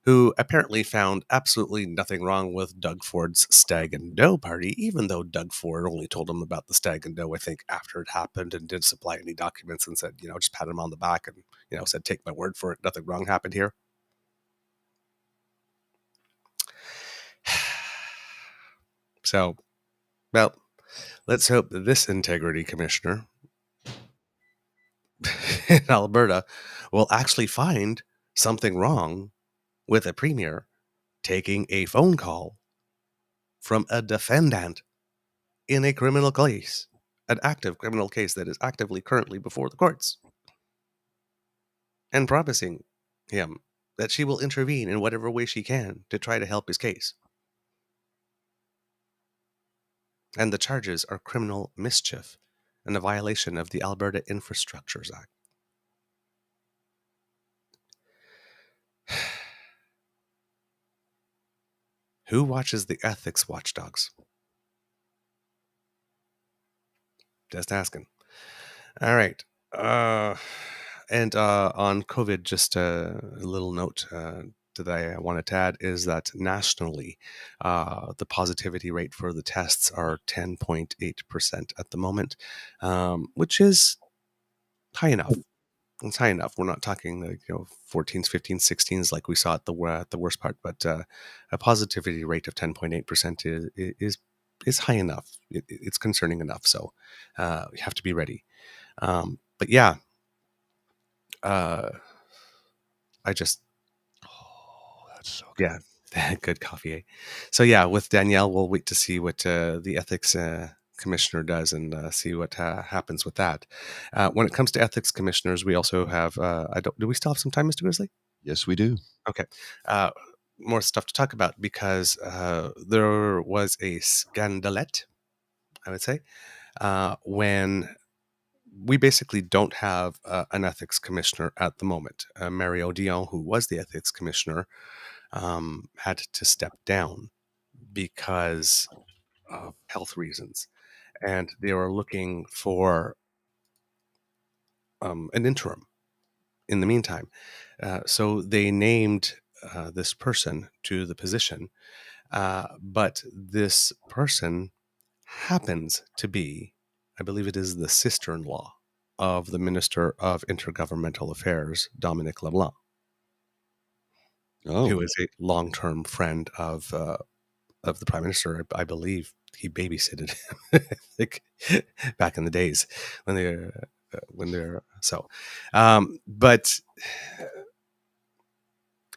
who apparently found absolutely nothing wrong with Doug Ford's Stag and Doe party, even though Doug Ford only told him about the Stag and Doe, I think, after it happened, and didn't supply any documents and said, just pat him on the back and, said, take my word for it, nothing wrong happened here. So, well, let's hope that this integrity commissioner in Alberta will actually find something wrong with a premier taking a phone call from a defendant in a criminal case, an active criminal case that is actively currently before the courts, and promising him that she will intervene in whatever way she can to try to help his case. And the charges are criminal mischief and a violation of the Alberta Infrastructures Act. Who watches the ethics watchdogs? Just asking. All right. And on COVID, just a little note that I wanted to add is that nationally, the positivity rate for the tests are 10.8% at the moment, which is high enough. It's high enough. We're not talking 14s, 15s, 16s like we saw at the worst part, but a positivity rate of 10.8% is high enough. It's concerning enough. So you have to be ready. But yeah, that's so good. Yeah, good coffee. Eh? So yeah, with Danielle, we'll wait to see what the ethics commissioner does and see what happens with that. When it comes to ethics commissioners, we also have. Do we still have some time, Mr. Grizzly? Yes, we do. Okay. More stuff to talk about because there was a scandalette, I would say, when we basically don't have an ethics commissioner at the moment. Mary O'Dion, who was the ethics commissioner, had to step down because of health reasons. And they were looking for an interim in the meantime. So they named this person to the position. But this person happens to be, I believe it is the sister-in-law of the Minister of Intergovernmental Affairs, Dominic LeBlanc, who is a long-term friend of the Prime Minister. I believe he babysitted him like back in the days when they're so. But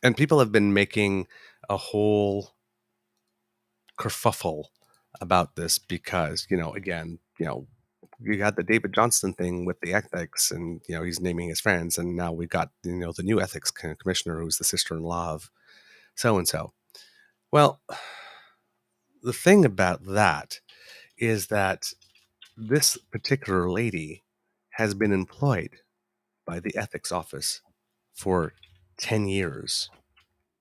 and people have been making a whole kerfuffle about this because again you got the David Johnston thing with the ethics, and he's naming his friends, and now we got the new ethics commissioner who's the sister-in-law of so and so. Well, the thing about that is that this particular lady has been employed by the ethics office for 10 years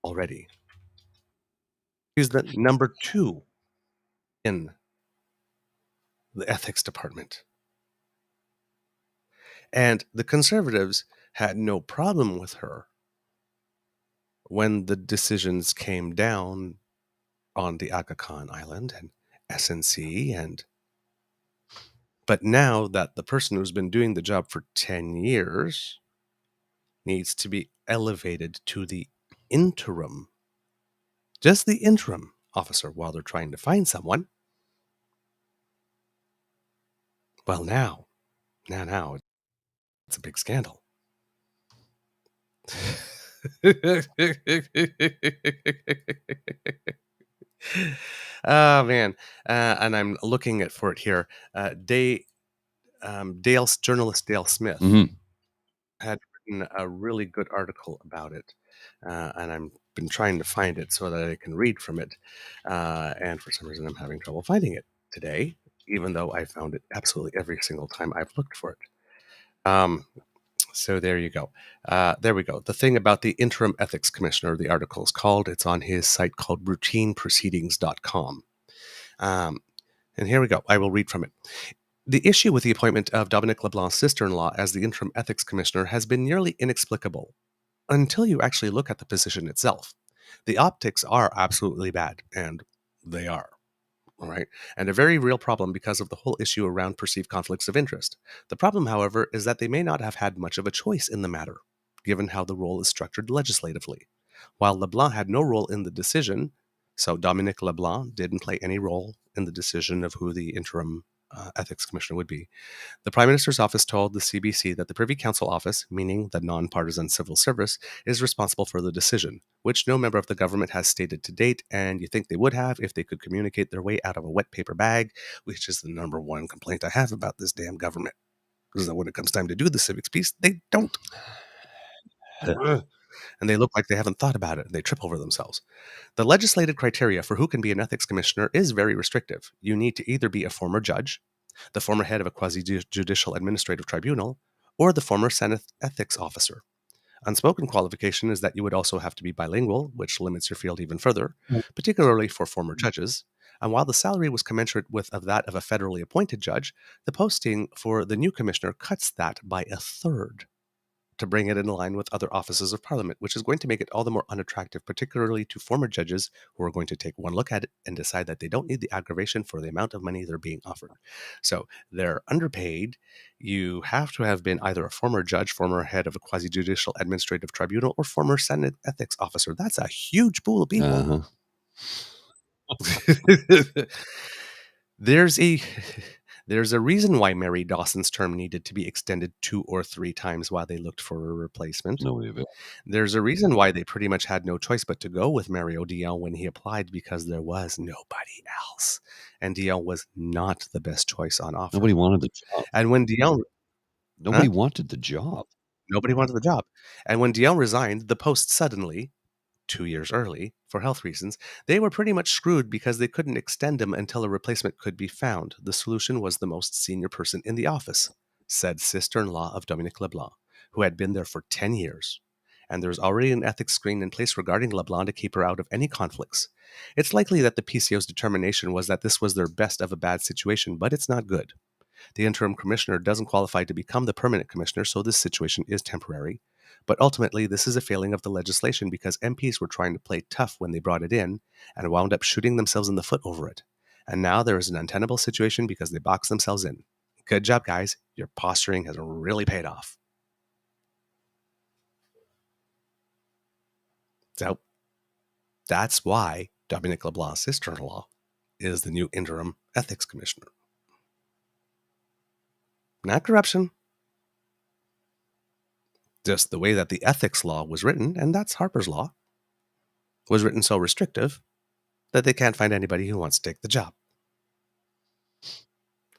already. She's the number 2 in the ethics department. And the Conservatives had no problem with her when the decisions came down on the Aga Khan Island and SNC. But now that the person who's been doing the job for 10 years needs to be elevated to the interim, just the interim officer while they're trying to find someone, well, now it's a big scandal. Oh man, and I'm looking for it here. journalist Dale Smith Mhm. had written a really good article about it, and I've been trying to find it so that I can read from it. And for some reason, I'm having trouble finding it today, even though I found it absolutely every single time I've looked for it. So there you go. There we go. The thing about the interim ethics commissioner, the article is called. It's on his site called routineproceedings.com. And here we go. I will read from it. The issue with the appointment of Dominic LeBlanc's sister-in-law as the interim ethics commissioner has been nearly inexplicable until you actually look at the position itself. The optics are absolutely bad, and they are. All right, and a very real problem because of the whole issue around perceived conflicts of interest. The problem, however, is that they may not have had much of a choice in the matter, given how the role is structured legislatively. While LeBlanc had no role in the decision, so Dominic LeBlanc didn't play any role in the decision of who the interim ethics commissioner would be. The Prime Minister's office told the CBC that the Privy Council office, meaning the non-partisan civil service, is responsible for the decision, which no member of the government has stated to date, and you think they would have if they could communicate their way out of a wet paper bag, which is the number one complaint I have about this damn government. Because when it comes time to do the civics piece, they don't. And they look like they haven't thought about it, and they trip over themselves. The legislated criteria for who can be an ethics commissioner is very restrictive. You need to either be a former judge, the former head of a quasi-judicial administrative tribunal, or the former Senate ethics officer. Unspoken qualification is that you would also have to be bilingual, which limits your field even further, particularly for former judges. And while the salary was commensurate with that of a federally appointed judge, the posting for the new commissioner cuts that by a third to bring it in line with other offices of Parliament, which is going to make it all the more unattractive, particularly to former judges who are going to take one look at it and decide that they don't need the aggravation for the amount of money they're being offered. So they're underpaid. You have to have been either a former judge, former head of a quasi-judicial administrative tribunal, or former Senate ethics officer. That's a huge pool of people. There's a reason why Mary Dawson's term needed to be extended 2 or 3 times while they looked for a replacement. No way of it. There's a reason why they pretty much had no choice but to go with Mario Dion when he applied, because there was nobody else. And Dion was not the best choice on offer. Nobody wanted the job. And when Dion... Nobody wanted the job. Nobody wanted the job. And when Dion resigned, the post suddenly, 2 years early, for health reasons, they were pretty much screwed because they couldn't extend him until a replacement could be found. The solution was the most senior person in the office, said sister-in-law of Dominic LeBlanc, who had been there for 10 years. And there's already an ethics screen in place regarding LeBlanc to keep her out of any conflicts. It's likely that the PCO's determination was that this was their best of a bad situation, but it's not good. The interim commissioner doesn't qualify to become the permanent commissioner, so this situation is temporary. But ultimately, this is a failing of the legislation because MPs were trying to play tough when they brought it in and wound up shooting themselves in the foot over it. And now there is an untenable situation because they boxed themselves in. Good job, guys. Your posturing has really paid off. So that's why Dominic LeBlanc's sister-in-law is the new interim ethics commissioner. Not corruption. Just the way that the ethics law was written, and that's Harper's Law, was written so restrictive that they can't find anybody who wants to take the job.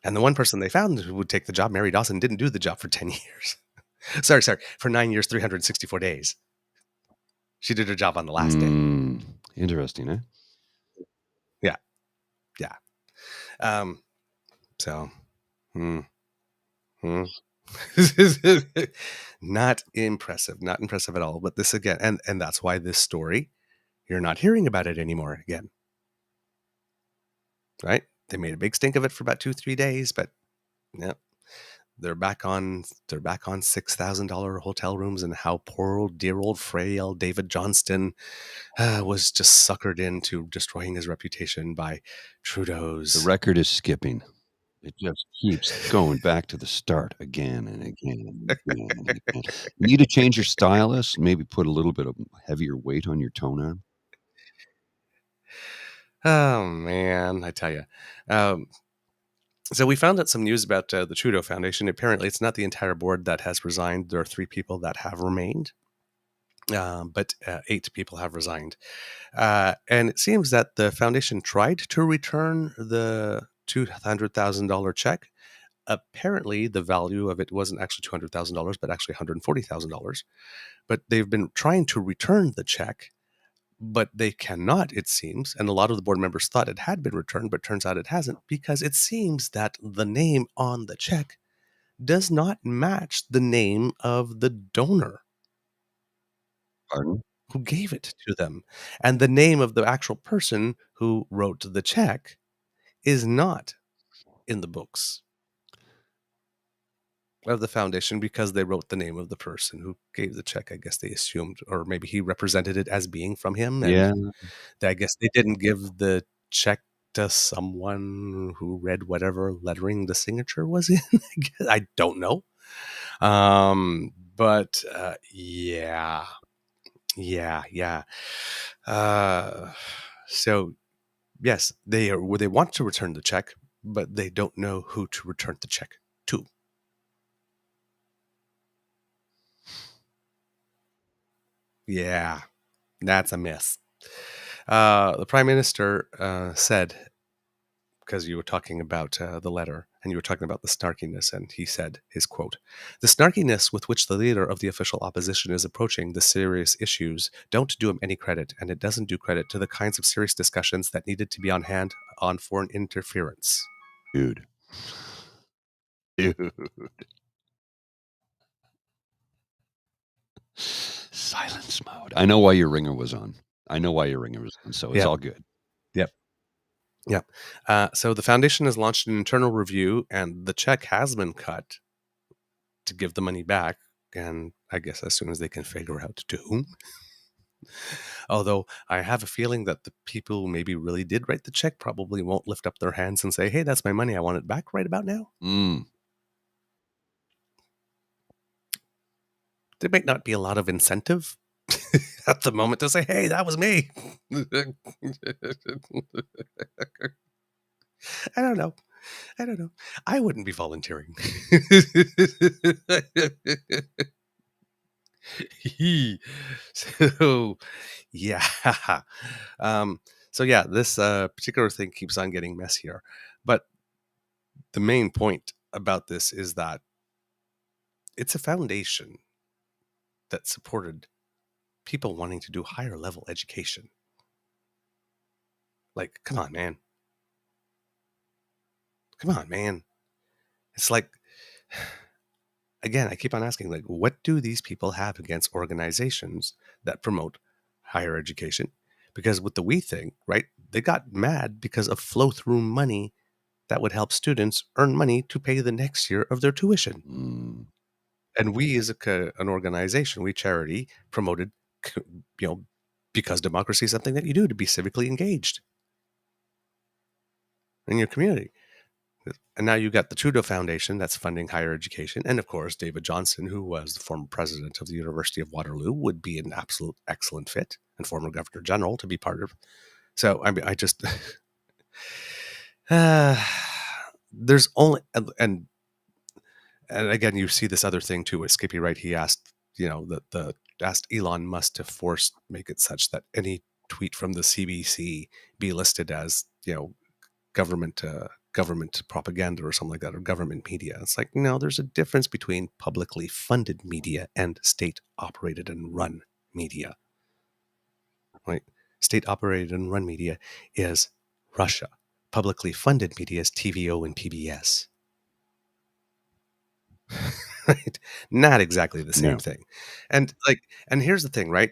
And the one person they found who would take the job, Mary Dawson, didn't do the job for 10 years. sorry, for 9 years, 364 days. She did her job on the last day. Interesting, eh? Yeah. Not impressive at all. But this again, and that's why this story, you're not hearing about it anymore again. Right? They made a big stink of it for about 2-3 days, but yeah, they're back on $6,000 hotel rooms, and how poor old dear old frail David Johnston was just suckered into destroying his reputation by Trudeau's. The record is skipping. It just keeps going back to the start again and again and again and again. You need to change your stylus, maybe put a little bit of heavier weight on your tone arm. Oh, man, I tell you. So we found out some news about the Trudeau Foundation. Apparently, it's not the entire board that has resigned. There are 3 people that have remained, but 8 people have resigned. And it seems that the foundation tried to return the $200,000 check, apparently the value of it wasn't actually $200,000, but actually $140,000. But they've been trying to return the check, but they cannot, it seems. And a lot of the board members thought it had been returned, but turns out it hasn't, because it seems that the name on the check does not match the name of the donor. Pardon? Who gave it to them. And the name of the actual person who wrote the check is not in the books of the foundation, because they wrote the name of the person who gave the check. I guess they assumed, or maybe he represented it as being from him. And Yeah. I guess they didn't give the check to someone who read whatever lettering the signature was in. I don't know. But yeah. So yes, they want to return the check, but they don't know who to return the check to. Yeah, that's a mess. The Prime Minister said, because you were talking about the letter and you were talking about the snarkiness, and he said, his quote, "The snarkiness with which the leader of the official opposition is approaching the serious issues don't do him any credit, and it doesn't do credit to the kinds of serious discussions that needed to be on hand on foreign interference." Dude. Silence mode. I know why your ringer was on. So it's all good. Yep. So the foundation has launched an internal review, and the check has been cut to give the money back. And I guess as soon as they can figure out to whom. Although I have a feeling that the people who maybe really did write the check probably won't lift up their hands and say, "Hey, that's my money. I want it back right about now." There might not be a lot of incentive at the moment to say, "Hey, that was me." I don't know. I wouldn't be volunteering. So, yeah. So yeah, this particular thing keeps on getting messier. But the main point about this is that it's a foundation that supported people wanting to do higher level education. Like, come on, man. It's like, again, I keep on asking, like, what do these people have against organizations that promote higher education? Because with the We thing, right, they got mad because of flow-through money that would help students earn money to pay the next year of their tuition. And we, as an organization, we charity, promoted, because democracy is something that you do to be civically engaged in your community. And now you got the Trudeau Foundation that's funding higher education. And of course, David Johnston, who was the former president of the University of Waterloo, would be an absolute excellent fit, and former Governor General to be part of. So, I mean, I just, there's only, and again, you see this other thing too with Skippy, right? He asked, asked Elon Musk to make it such that any tweet from the CBC be listed as, government propaganda or something like that, or government media. It's like, no, there's a difference between publicly funded media and state operated and run media. Right? State operated and run media is Russia. Publicly funded media is TVO and PBS. Right? Not exactly the same thing. And here's the thing, right?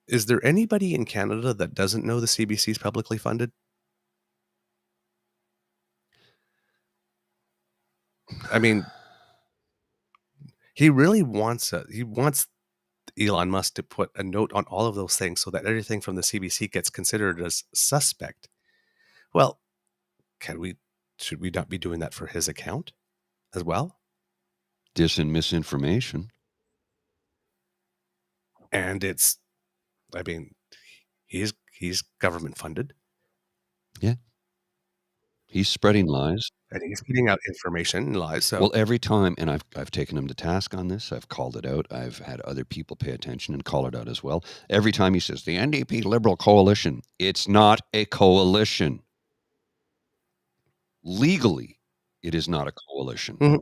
Is there anybody in Canada that doesn't know the CBC is publicly funded? I mean, he really wants Elon Musk to put a note on all of those things so that everything from the CBC gets considered as suspect. Well, should we not be doing that for his account as well? Dis and misinformation. And he's government funded. Yeah. He's spreading lies. And he's putting out information and lies. So. Well, every time, and I've taken him to task on this. I've called it out. I've had other people pay attention and call it out as well. Every time he says the NDP Liberal Coalition, it's not a coalition. Legally, it is not a coalition. Mhm.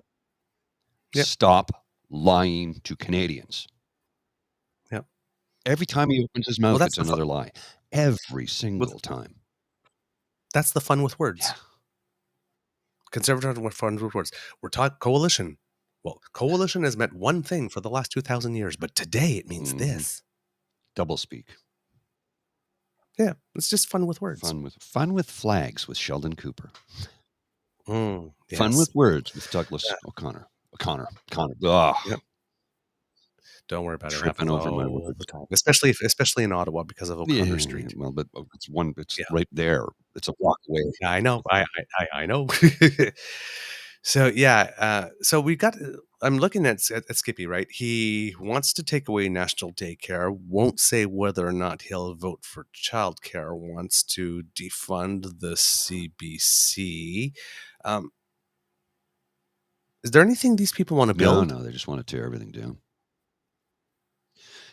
Yep. Stop lying to Canadians. Yep. Every time he opens his mouth, that's it's another lie. Every single time. That's the fun with words. Yeah. Conservative with fun with words. We're talking coalition. Well, coalition has meant one thing for the last 2,000 years, but today it means this. Doublespeak. Yeah, it's just fun with words. Fun with flags with Sheldon Cooper. Yes. Fun with words with Douglas O'Connor. Ugh. Yep. Don't worry about it. Tripping over my all words. the time, especially in Ottawa because of O'Connor Street. Well, but it's right there. It's a walk away. Yeah, I know. I know. So yeah, so we got. I'm looking at Skippy, right? He wants to take away national daycare. Won't say whether or not he'll vote for childcare. Wants to defund the CBC. Is there anything these people want to build? No, they just want to tear everything down.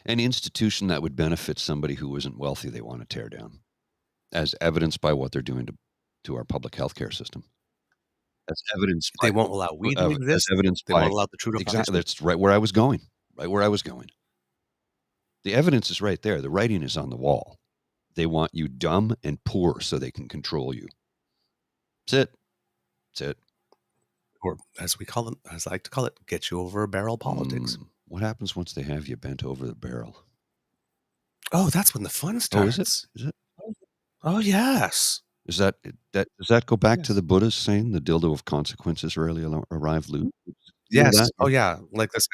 Any institution that would benefit somebody who isn't wealthy, they want to tear down, as evidenced by what they're doing to our public healthcare system. That's evidenced. They won't allow weed to exist. Evidenced they won't allow the truth. Exactly. That's right where I was going. The evidence is right there. The writing is on the wall. They want you dumb and poor so they can control you. That's it. Or as I like to call it, get you over a barrel politics. What happens once they have you bent over the barrel? Oh, that's when the fun starts. Is it? Oh, yes. Does that go back to the Buddha's saying the dildo of consequences rarely arrive lube? Yes. Oh, yeah. Like this.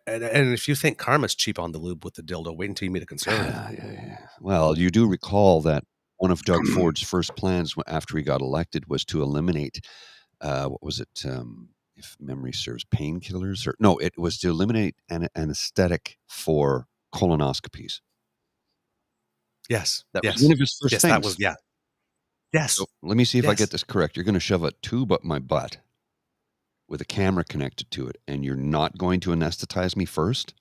And if you think karma's cheap on the lube with the dildo, wait until you meet a conservative. Yeah. Well, you do recall that one of Doug Ford's first plans after he got elected was to eliminate, what was it? If memory serves, painkillers, it was to eliminate an anesthetic for colonoscopies. Yes. That was one of his first things. That was, Yes. So let me see if I get this correct. You're going to shove a tube up my butt with a camera connected to it, and you're not going to anesthetize me first?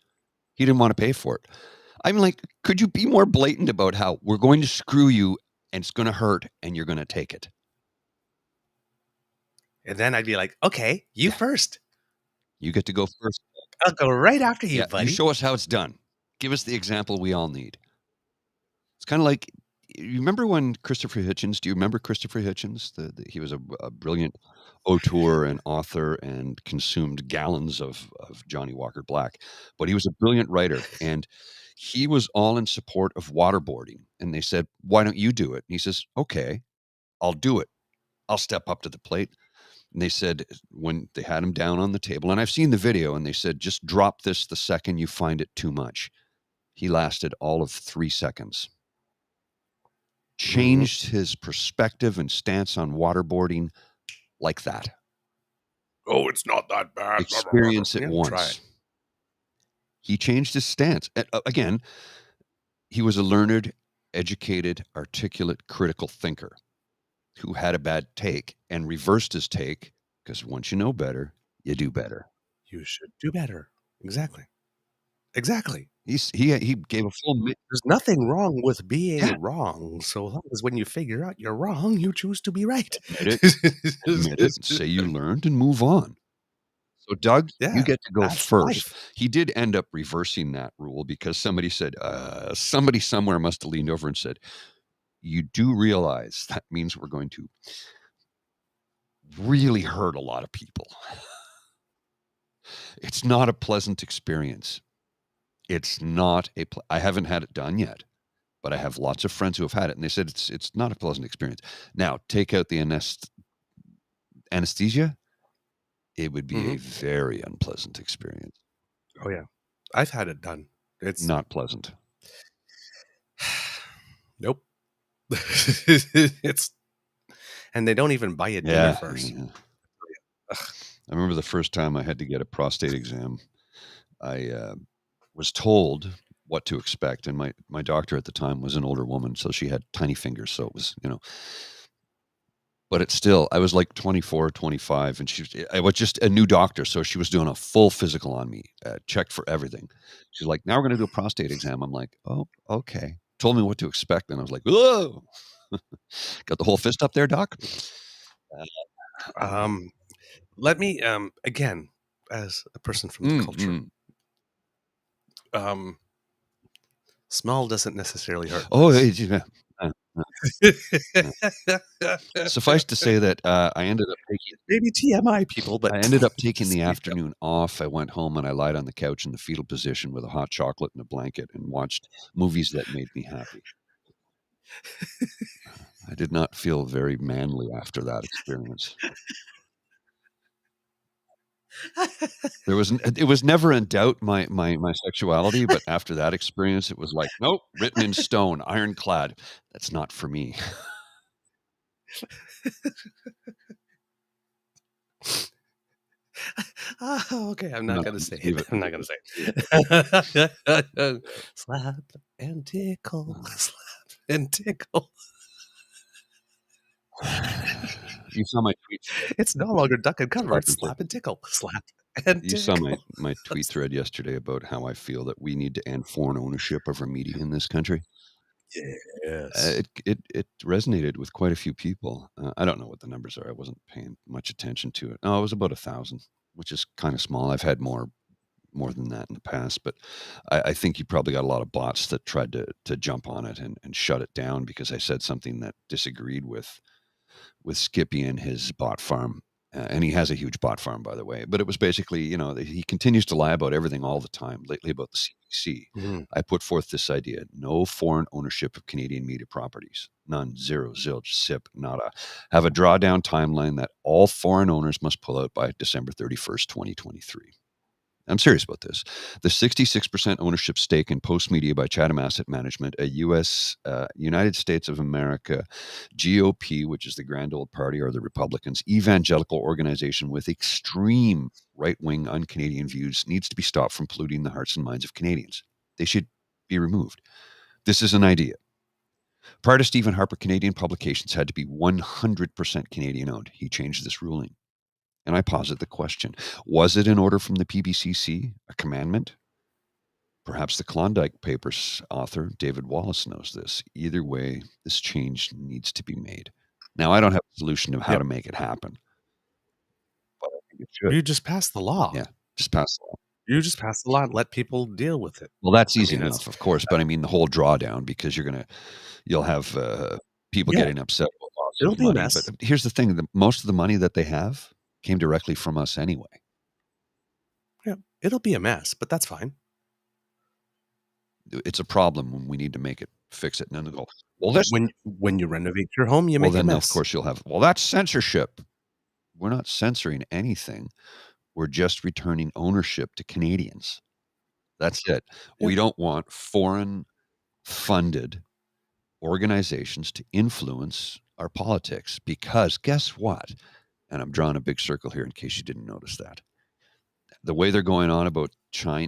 He didn't want to pay for it. I'm like, could you be more blatant about how we're going to screw you and it's going to hurt and you're going to take it? And then I'd be like, okay, you first. You get to go first. I'll go right after you, buddy. You show us how it's done. Give us the example we all need. It's kind of like, you remember when Christopher Hitchens, do you remember Christopher Hitchens? He was a brilliant auteur and author and consumed gallons of Johnny Walker Black, but he was a brilliant writer, and he was all in support of waterboarding. And they said, why don't you do it? And he says, okay, I'll do it. I'll step up to the plate. And they said, when they had him down on the table, and I've seen the video, and they said, just drop this the second you find it too much. He lasted all of 3 seconds. Changed his perspective and stance on waterboarding like that. Oh, it's not that bad. Experience it once. Try it. He changed his stance. Again, he was a learned, educated, articulate, critical thinker who had a bad take and reversed his take, because once you know better, you do better. You should do better. Exactly. He gave a full. There's nothing wrong with being wrong, so long as when you figure out you're wrong, you choose to be right. Admit it, say you learned, and move on. So, Doug, you get to go first. Life. He did end up reversing that rule because somebody said, somebody somewhere must have leaned over and said, you do realize that means we're going to really hurt a lot of people. It's not a pleasant experience. It's not I haven't had it done yet, but I have lots of friends who have had it, and they said it's not a pleasant experience. Now, take out the anesthesia, it would be a very unpleasant experience. Oh, yeah. I've had it done. It's not pleasant. Nope. And they don't even buy you dinner first. Yeah. I remember the first time I had to get a prostate exam. I was told what to expect, and my doctor at the time was an older woman, so she had tiny fingers, so it was, but it's still, I was like 24, 25, and I was just a new doctor, so she was doing a full physical on me, checked for everything. She's like, now we're going to do a prostate exam. I'm like, oh, okay. Told me what to expect, and I was like, whoa. Got the whole fist up there, doc? Let me again, as a person from the culture, small doesn't necessarily hurt. Oh, less. yeah. Suffice to say that I ended up taking Maybe TMI people, but I ended up taking just the so you know. afternoon off. I went home and I lied on the couch in the fetal position with a hot chocolate and a blanket and watched movies that made me happy. I did not feel very manly after that experience. It was never in doubt my sexuality, but after that experience, it was like, nope, written in stone, ironclad. That's not for me. Okay, I'm not No, going to say leave it. it. I'm not going to say it. Slap and tickle. Slap and tickle. You saw my tweet. It's no longer duck and cover. It's Slap slap and tickle. Slap and You saw tickle. my tweet thread yesterday about how I feel that we need to end foreign ownership of our media in this country. Yes. It resonated with quite a few people. I don't know what the numbers are. I wasn't paying much attention to it. No, it was about 1,000, which is kind of small. I've had more than that in the past, but I think you probably got a lot of bots that tried to jump on it and shut it down because I said something that disagreed with Skippy and his bot farm. And he has a huge bot farm, by the way. But it was basically, he continues to lie about everything all the time, lately about the CBC. Mhm. I put forth this idea: no foreign ownership of Canadian media properties. None, zero, zilch, sip, nada. Have a drawdown timeline that all foreign owners must pull out by December 31st, 2023. I'm serious about this. The 66% ownership stake in Post Media by Chatham Asset Management, a United States of America GOP, which is the Grand Old Party, or the Republicans, evangelical organization with extreme right-wing, un-Canadian views, needs to be stopped from polluting the hearts and minds of Canadians. They should be removed. This is an idea. Prior to Stephen Harper, Canadian publications had to be 100% Canadian owned. He changed this ruling. And I posit the question, was it an order from the PBCC, a commandment? Perhaps the Klondike Papers author, David Wallace, knows this. Either way, this change needs to be made. Now, I don't have a solution of how to make it happen, but I think it should. You just pass the law. Yeah, just pass the law. You just pass the law and let people deal with it. Well, that's easy mean, enough, of course, but I mean the whole drawdown, because you'll have people Yeah. getting upset with lots It'll of be a money. mess. But here's the thing: most of the money that they have came directly from us anyway. Yeah, it'll be a mess, but that's fine. It's a problem when we need to fix it. And then they go, well, this when you renovate your home, you well, make a then mess. of course you'll have, well, that's censorship. We're not censoring anything. We're just returning ownership to Canadians. That's it. Yeah. We don't want foreign funded organizations to influence our politics, because guess what? And I'm drawing a big circle here in case you didn't notice that. The way they're going on about China,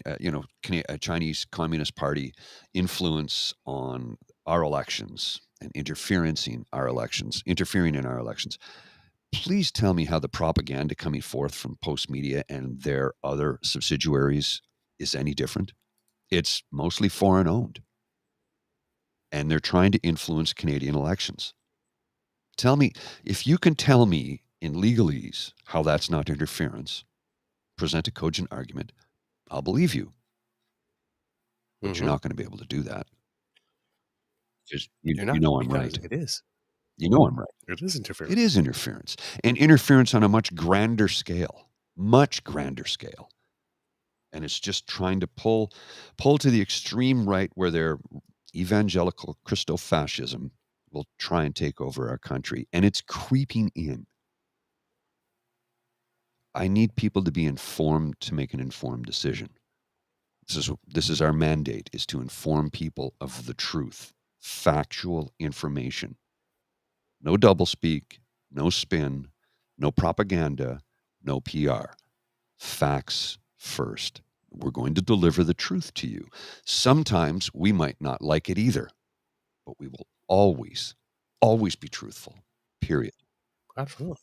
Chinese Communist Party influence on our elections and interfering in our elections. Please tell me how the propaganda coming forth from Post Media and their other subsidiaries is any different. It's mostly foreign owned, and they're trying to influence Canadian elections. Tell me, if you can tell me in legalese how that's not interference, present a cogent argument, I'll believe you. But you're not going to be able to do that. You know I'm right. It is. You know I'm right. It is interference. It is interference. And interference on a much grander scale. Much grander scale. And it's just trying to pull to the extreme right, where their evangelical christo-fascism will try and take over our country. And it's creeping in. I need people to be informed to make an informed decision. This is our mandate, is to inform people of the truth, factual information. No doublespeak, no spin, no propaganda, no PR. Facts first. We're going to deliver the truth to you. Sometimes we might not like it either, but we will always, always be truthful, period. Absolutely.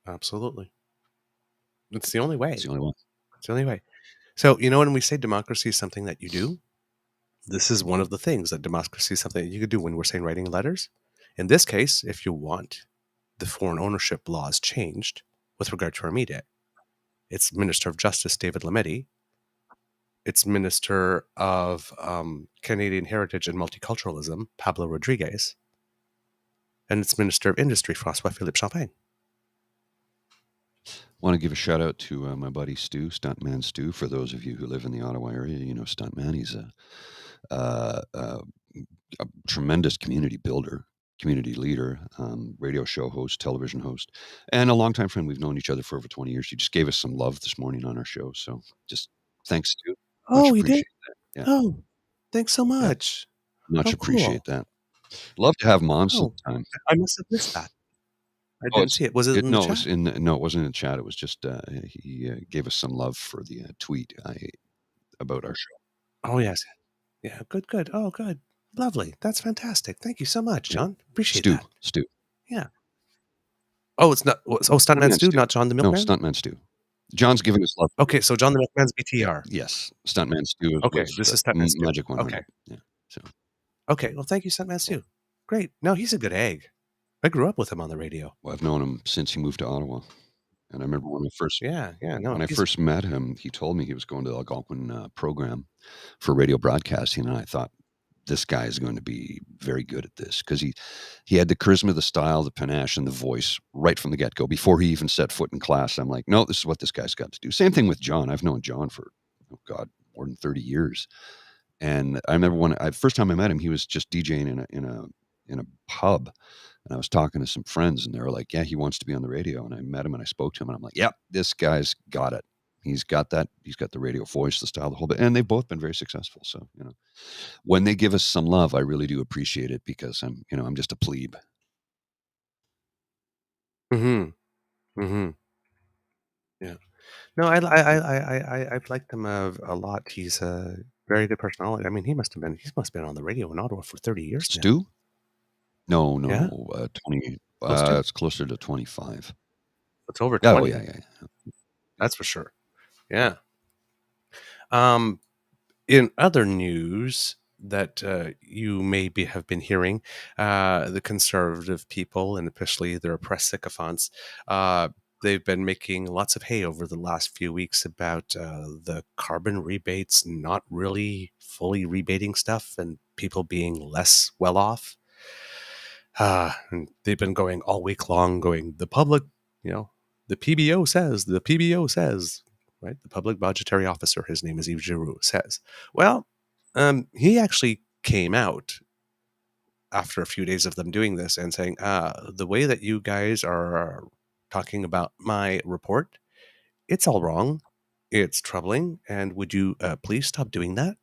Absolutely. It's the only way. It's the only one. It's the only way. So, when we say democracy is something that you do, this is one of the things that democracy is something that you could do when we're saying writing letters. In this case, if you want the foreign ownership laws changed with regard to our media. It's Minister of Justice David Lametti. It's Minister of Canadian Heritage and Multiculturalism Pablo Rodriguez. And it's Minister of Industry François-Philippe Champagne. Want to give a shout out to my buddy Stu, Stuntman Stu. For those of you who live in the Ottawa area, you know Stuntman. He's a tremendous community builder, community leader, radio show host, television host, and a longtime friend. We've known each other for over 20 years. He just gave us some love this morning on our show. So just thanks, Stu. Oh, he did? That. Yeah. Oh, thanks so much. Yeah. Much appreciate cool. that. Love to have him on Oh, sometime. I must have missed that. I didn't see it. Was it in the chat? No, it wasn't in the chat. It was just he gave us some love for the tweet about our show. Oh, yes. Yeah, good. Oh, good. Lovely. That's fantastic. Thank you so much, John. Appreciate that. Stu. Yeah. Oh, it's not. Stuntman Stu, not John the Milkman? No, Stuntman Stu. John's giving us love. Okay, so John the Milkman's BTR. Yes, Stuntman Stu. Okay, this is Stuntman Stu. Magic 100. Okay. Yeah. So. Okay, well, thank you, Stuntman Stu. Great. No, he's a good egg. I grew up with him on the radio. Well, I've known him since he moved to Ottawa. And I remember when I first when I first met him, he told me he was going to the Algonquin program for radio broadcasting, and I thought, this guy is going to be very good at this, because he had the charisma, the style, the panache, and the voice right from the get-go. Before he even set foot in class, I'm like, no, this is what this guy's got to do. Same thing with John. I've known John for, more than 30 years. And I remember first time I met him, he was just DJing in a pub. And I was talking to some friends, and they were like, yeah, he wants to be on the radio. And I met him and I spoke to him, and I'm like, yep, this guy's got it. He's got that. He's got the radio voice, the style, the whole bit. And they've both been very successful. So, when they give us some love, I really do appreciate it, because I'm just a plebe. Yeah. No, I've liked him a lot. He's a very good personality. I mean, he must have been on the radio in Ottawa for 30 years now. Stu? No, Yeah? 20. It's closer to 25. It's over 20. Oh, yeah. That's for sure. Yeah. In other news that you maybe have been hearing, the conservative people, and especially their press sycophants, they've been making lots of hay over the last few weeks about the carbon rebates not really fully rebating stuff and people being less well off. And they've been going all week long, the public, the PBO says, right? The public budgetary officer, his name is Yves Giroux, says. Well, he actually came out after a few days of them doing this and saying, the way that you guys are talking about my report, it's all wrong. It's troubling. And would you please stop doing that?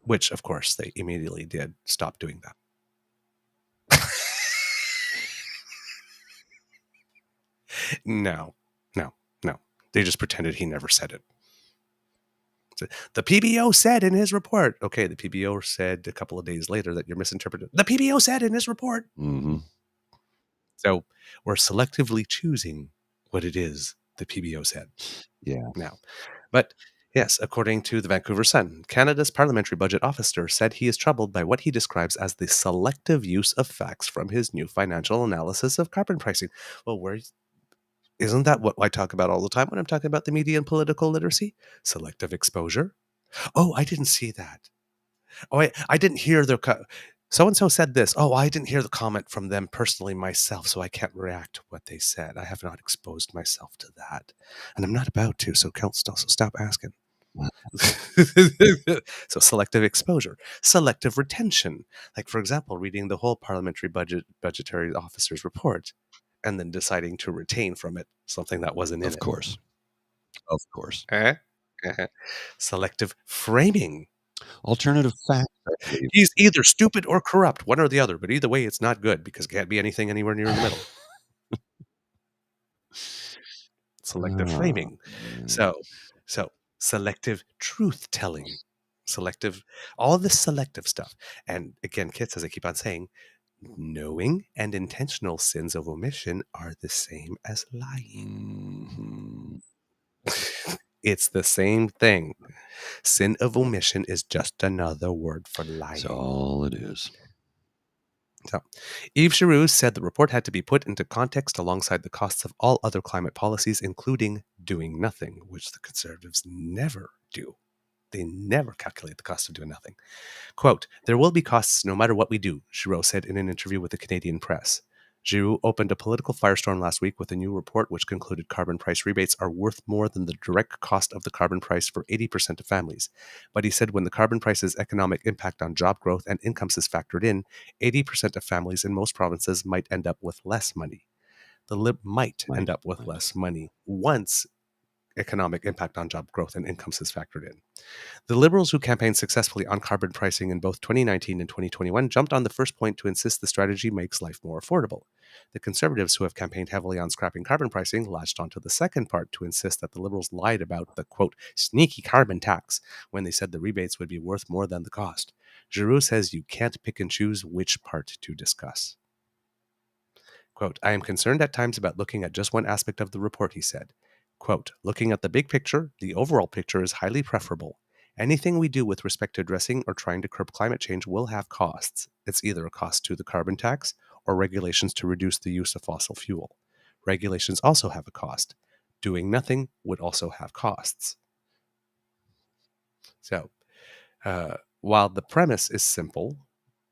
Which, of course, they immediately did stop doing that. No. They just pretended he never said it. The PBO said in his report. Okay, the PBO said a couple of days later that you're misinterpreting. The PBO said in his report. Mm-hmm. So we're selectively choosing what it is the PBO said. Yeah. Now, but yes, according to the Vancouver Sun, Canada's parliamentary budget officer said he is troubled by what he describes as the selective use of facts from his new financial analysis of carbon pricing. Well, isn't that what I talk about all the time when I'm talking about the media and political literacy? Selective exposure. Oh, I didn't see that. Oh, I didn't hear their... So-and-so said this. Oh, I didn't hear the comment from them personally myself, so I can't react to what they said. I have not exposed myself to that. And I'm not about to, so stop asking. So selective exposure. Selective retention. Like, for example, reading the whole parliamentary budgetary officer's report and then deciding to retain from it something that wasn't in it. Of course. Selective framing. Alternative facts. He's either stupid or corrupt, one or the other. But either way, it's not good because it can't be anything anywhere near the middle. Selective framing. So selective truth telling. All this selective stuff. And again, kids, as I keep on saying, knowing and intentional sins of omission are the same as lying. Mm-hmm. It's the same thing. Sin of omission is just another word for lying. That's all it is. So, Yves Giroux said the report had to be put into context alongside the costs of all other climate policies, including doing nothing, which the Conservatives never do. They never calculate the cost of doing nothing. Quote, there will be costs no matter what we do, Giroux said in an interview with the Canadian Press. Giroux opened a political firestorm last week with a new report which concluded carbon price rebates are worth more than the direct cost of the carbon price for 80% of families. But he said when the carbon price's economic impact on job growth and incomes is factored in, 80% of families in most provinces might end up with less money. The Lib might end up with less money once economic impact on job growth and incomes is factored in. The Liberals who campaigned successfully on carbon pricing in both 2019 and 2021 jumped on the first point to insist the strategy makes life more affordable. The Conservatives who have campaigned heavily on scrapping carbon pricing latched onto the second part to insist that the Liberals lied about the, quote, sneaky carbon tax when they said the rebates would be worth more than the cost. Giroux says you can't pick and choose which part to discuss. Quote, I am concerned at times about looking at just one aspect of the report, he said. Quote, looking at the big picture, the overall picture is highly preferable. Anything we do with respect to addressing or trying to curb climate change will have costs. It's either a cost to the carbon tax or regulations to reduce the use of fossil fuel. Regulations also have a cost. Doing nothing would also have costs. So, while the premise is simple,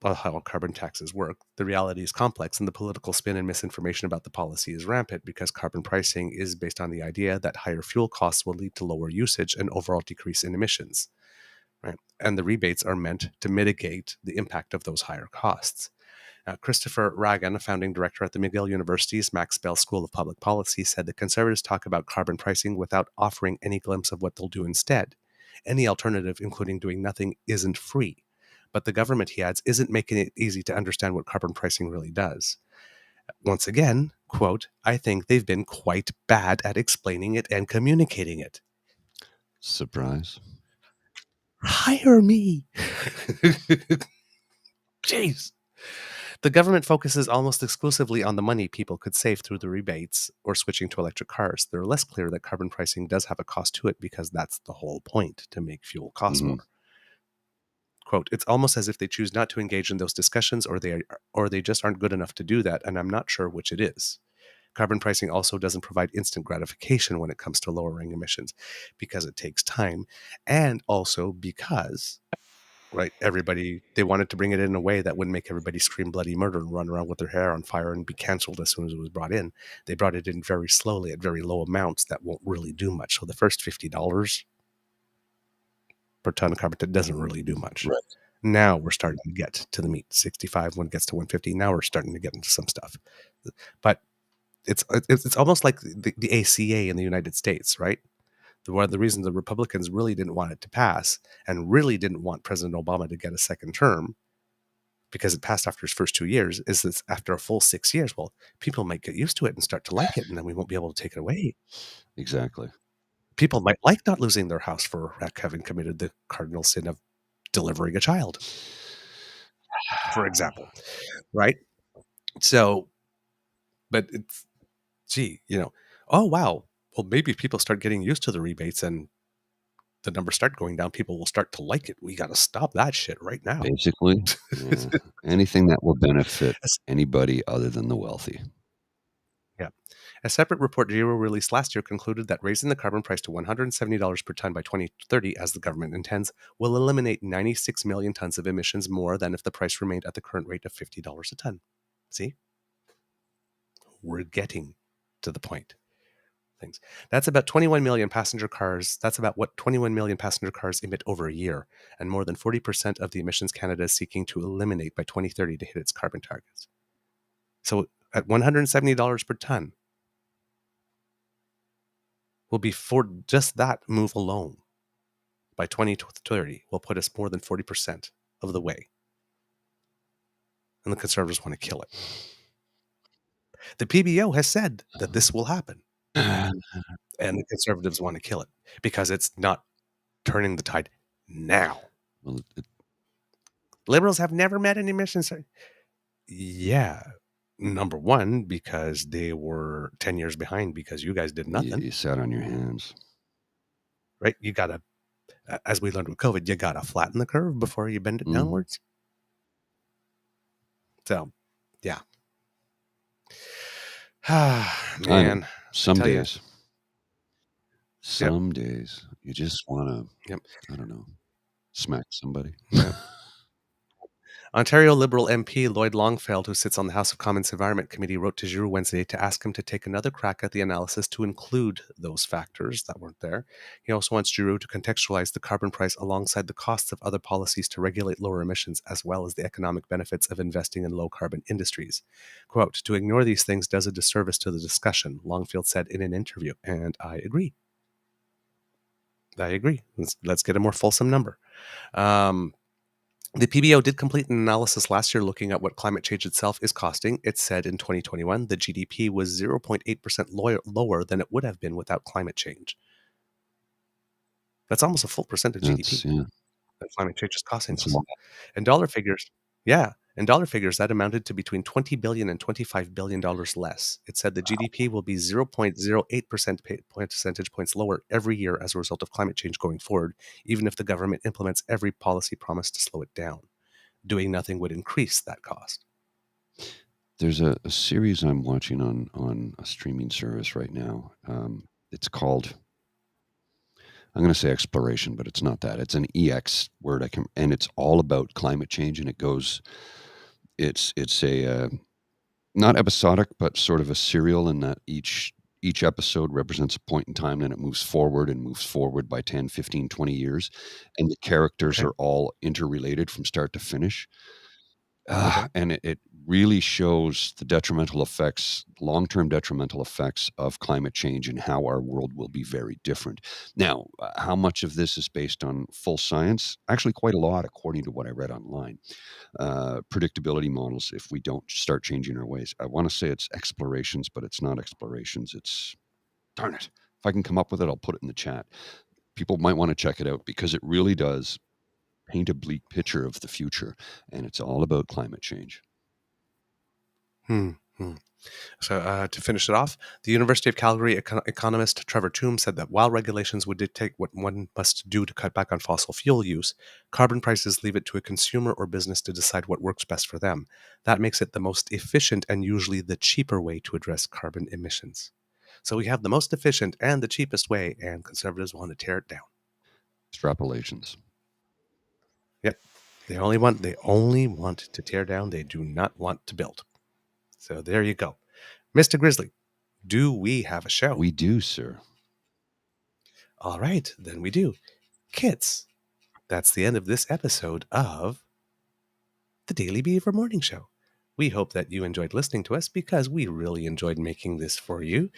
how carbon taxes work, the reality is complex, and the political spin and misinformation about the policy is rampant because carbon pricing is based on the idea that higher fuel costs will lead to lower usage and overall decrease in emissions. Right? And the rebates are meant to mitigate the impact of those higher costs. Christopher Ragan, a founding director at the McGill University's Max Bell School of Public Policy, said the Conservatives talk about carbon pricing without offering any glimpse of what they'll do instead. Any alternative, including doing nothing, isn't free. But the government, he adds, isn't making it easy to understand what carbon pricing really does. Once again, quote, I think they've been quite bad at explaining it and communicating it. Surprise. Hire me. Jeez. The government focuses almost exclusively on the money people could save through the rebates or switching to electric cars. They're less clear that carbon pricing does have a cost to it because that's the whole point, to make fuel cost more. Quote, it's almost as if they choose not to engage in those discussions or they just aren't good enough to do that, and I'm not sure which it is. Carbon pricing also doesn't provide instant gratification when it comes to lowering emissions because it takes time, and also because, right, they wanted to bring it in a way that wouldn't make everybody scream bloody murder and run around with their hair on fire and be canceled as soon as it was brought in. They brought it in very slowly at very low amounts that won't really do much. So the first $50 per ton of carbon doesn't really do much. Right. Now we're starting to get to the meat. 65 when it gets to 150. Now we're starting to get into some stuff. But it's almost like the ACA in the United States, right? One of the reasons the Republicans really didn't want it to pass and really didn't want President Obama to get a second term because it passed after his first 2 years is that after a full 6 years, well, people might get used to it and start to like it, and then we won't be able to take it away. Exactly. People might like not losing their house for having committed the cardinal sin of delivering a child, for example, right? So, but it's, oh, wow. Well, maybe people start getting used to the rebates and the numbers start going down. People will start to like it. We got to stop that shit right now. Basically, anything that will benefit anybody other than the wealthy. Yeah. A separate report Giroux released last year concluded that raising the carbon price to $170 per ton by 2030, as the government intends, will eliminate 96 million tons of emissions more than if the price remained at the current rate of $50 a ton. See? We're getting to the point. Things. That's about 21 million passenger cars. That's about what 21 million passenger cars emit over a year, and more than 40% of the emissions Canada is seeking to eliminate by 2030 to hit its carbon targets. So at $170 per ton, will be for just that move alone by 2030 will put us more than 40% of the way. And the Conservatives want to kill it. The PBO has said that this will happen. And the Conservatives want to kill it because it's not turning the tide now. Well, Liberals have never met an emissions. Yeah. Number one, because they were 10 years behind because you guys did nothing. You sat on your hands. Right? You got to, as we learned with COVID, you got to flatten the curve before you bend it downwards. So Yeah. I know. Man, Some tell you. days. Some days you just want to, Yep. I don't know, smack somebody. Yep. Ontario Liberal MP Lloyd Longfield, who sits on the House of Commons Environment Committee, wrote to Giroux Wednesday to ask him to take another crack at the analysis to include those factors that weren't there. He also wants Giroux to contextualize the carbon price alongside the costs of other policies to regulate lower emissions, as well as the economic benefits of investing in low-carbon industries. Quote, to ignore these things does a disservice to the discussion, Longfield said in an interview, and I agree. Let's get a more fulsome number. The PBO did complete an analysis last year looking at what climate change itself is costing. It said in 2021 the GDP was 0.8% lower than it would have been without climate change. That's almost a full percent of GDP that climate change is costing us. In dollar figures, that amounted to between $20 billion and $25 billion less. It said the GDP will be 0.08 percentage points lower every year as a result of climate change going forward, even if the government implements every policy promise to slow it down. Doing nothing would increase that cost. There's a series I'm watching on a streaming service right now. It's called, I'm going to say exploration, but it's not that. It's an EX word. And it's all about climate change. And it's a not episodic, but sort of a serial in that each episode represents a point in time, and it moves forward by 10, 15, 20 years. And the characters are all interrelated from start to finish. And it really shows the long-term detrimental effects of climate change and how our world will be very different. Now, how much of this is based on full science? Actually, quite a lot, according to what I read online. Predictability models, if we don't start changing our ways. I want to say it's explorations, but it's not explorations. It's, darn it. If I can come up with it, I'll put it in the chat. People might want to check it out because it really does paint a bleak picture of the future, and it's all about climate change. So to finish it off, the University of Calgary economist Trevor Toome said that while regulations would dictate what one must do to cut back on fossil fuel use, carbon prices leave it to a consumer or business to decide what works best for them. That makes it the most efficient and usually the cheaper way to address carbon emissions. So we have the most efficient and the cheapest way, and conservatives want to tear it down. Extrapolations. Yep. They only want to tear down. They do not want to build. So there you go. Mr. Grizzly, do we have a show? We do, sir. All right, then we do. Kids, that's the end of this episode of the Daily Beaver Morning Show. We hope that you enjoyed listening to us because we really enjoyed making this for you.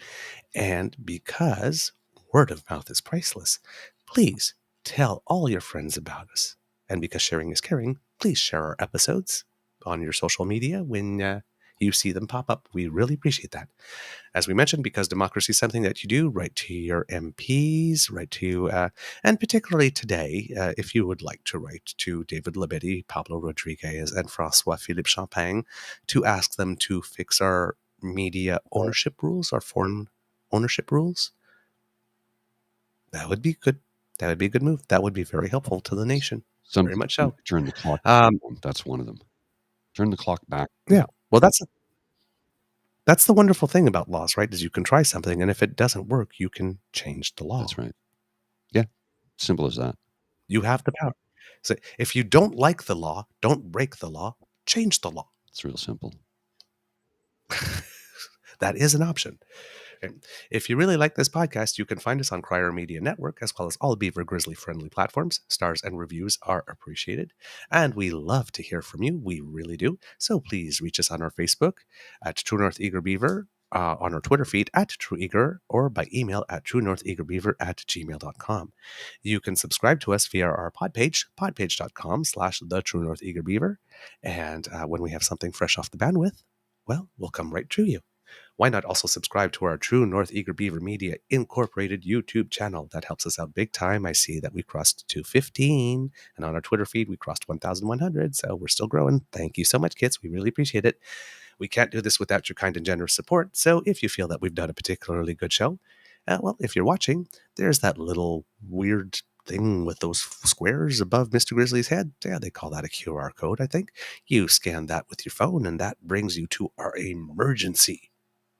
And because word of mouth is priceless, please tell all your friends about us. And because sharing is caring, please share our episodes on your social media when you see them pop up. We really appreciate that. As we mentioned, because democracy is something that you do, write to your MPs, and particularly today, if you would like to write to David Labetti, Pablo Rodriguez, and Francois Philippe Champagne to ask them to fix our media ownership rules, our foreign ownership rules, that would be good. That would be a good move. That would be very helpful to the nation. Very much so. Turn the clock. That's one of them. Turn the clock back. Yeah. Well, that's the wonderful thing about laws, right? Is you can try something, and if it doesn't work, you can change the law. That's right. Yeah. Simple as that. You have the power. So if you don't like the law, don't break the law, change the law. It's real simple. That is an option. If you really like this podcast, you can find us on Crier Media Network, as well as all Beaver Grizzly friendly platforms. Stars and reviews are appreciated, and we love to hear from you. We really do. So please reach us on our Facebook at True North Eager Beaver, on our Twitter feed at True Eager, or by email at truenortheagerbeaver@gmail.com. You can subscribe to us via our pod page, podpage.com/the True North Eager Beaver. And when we have something fresh off the bandwidth, well, we'll come right to you. Why not also subscribe to our True North Eager Beaver Media Incorporated YouTube channel? That helps us out big time. I see that we crossed 215, and on our Twitter feed, we crossed 1,100, so we're still growing. Thank you so much, kids. We really appreciate it. We can't do this without your kind and generous support, so if you feel that we've done a particularly good show, well, if you're watching, there's that little weird thing with those squares above Mr. Grizzly's head. Yeah, they call that a QR code, I think. You scan that with your phone, and that brings you to our emergency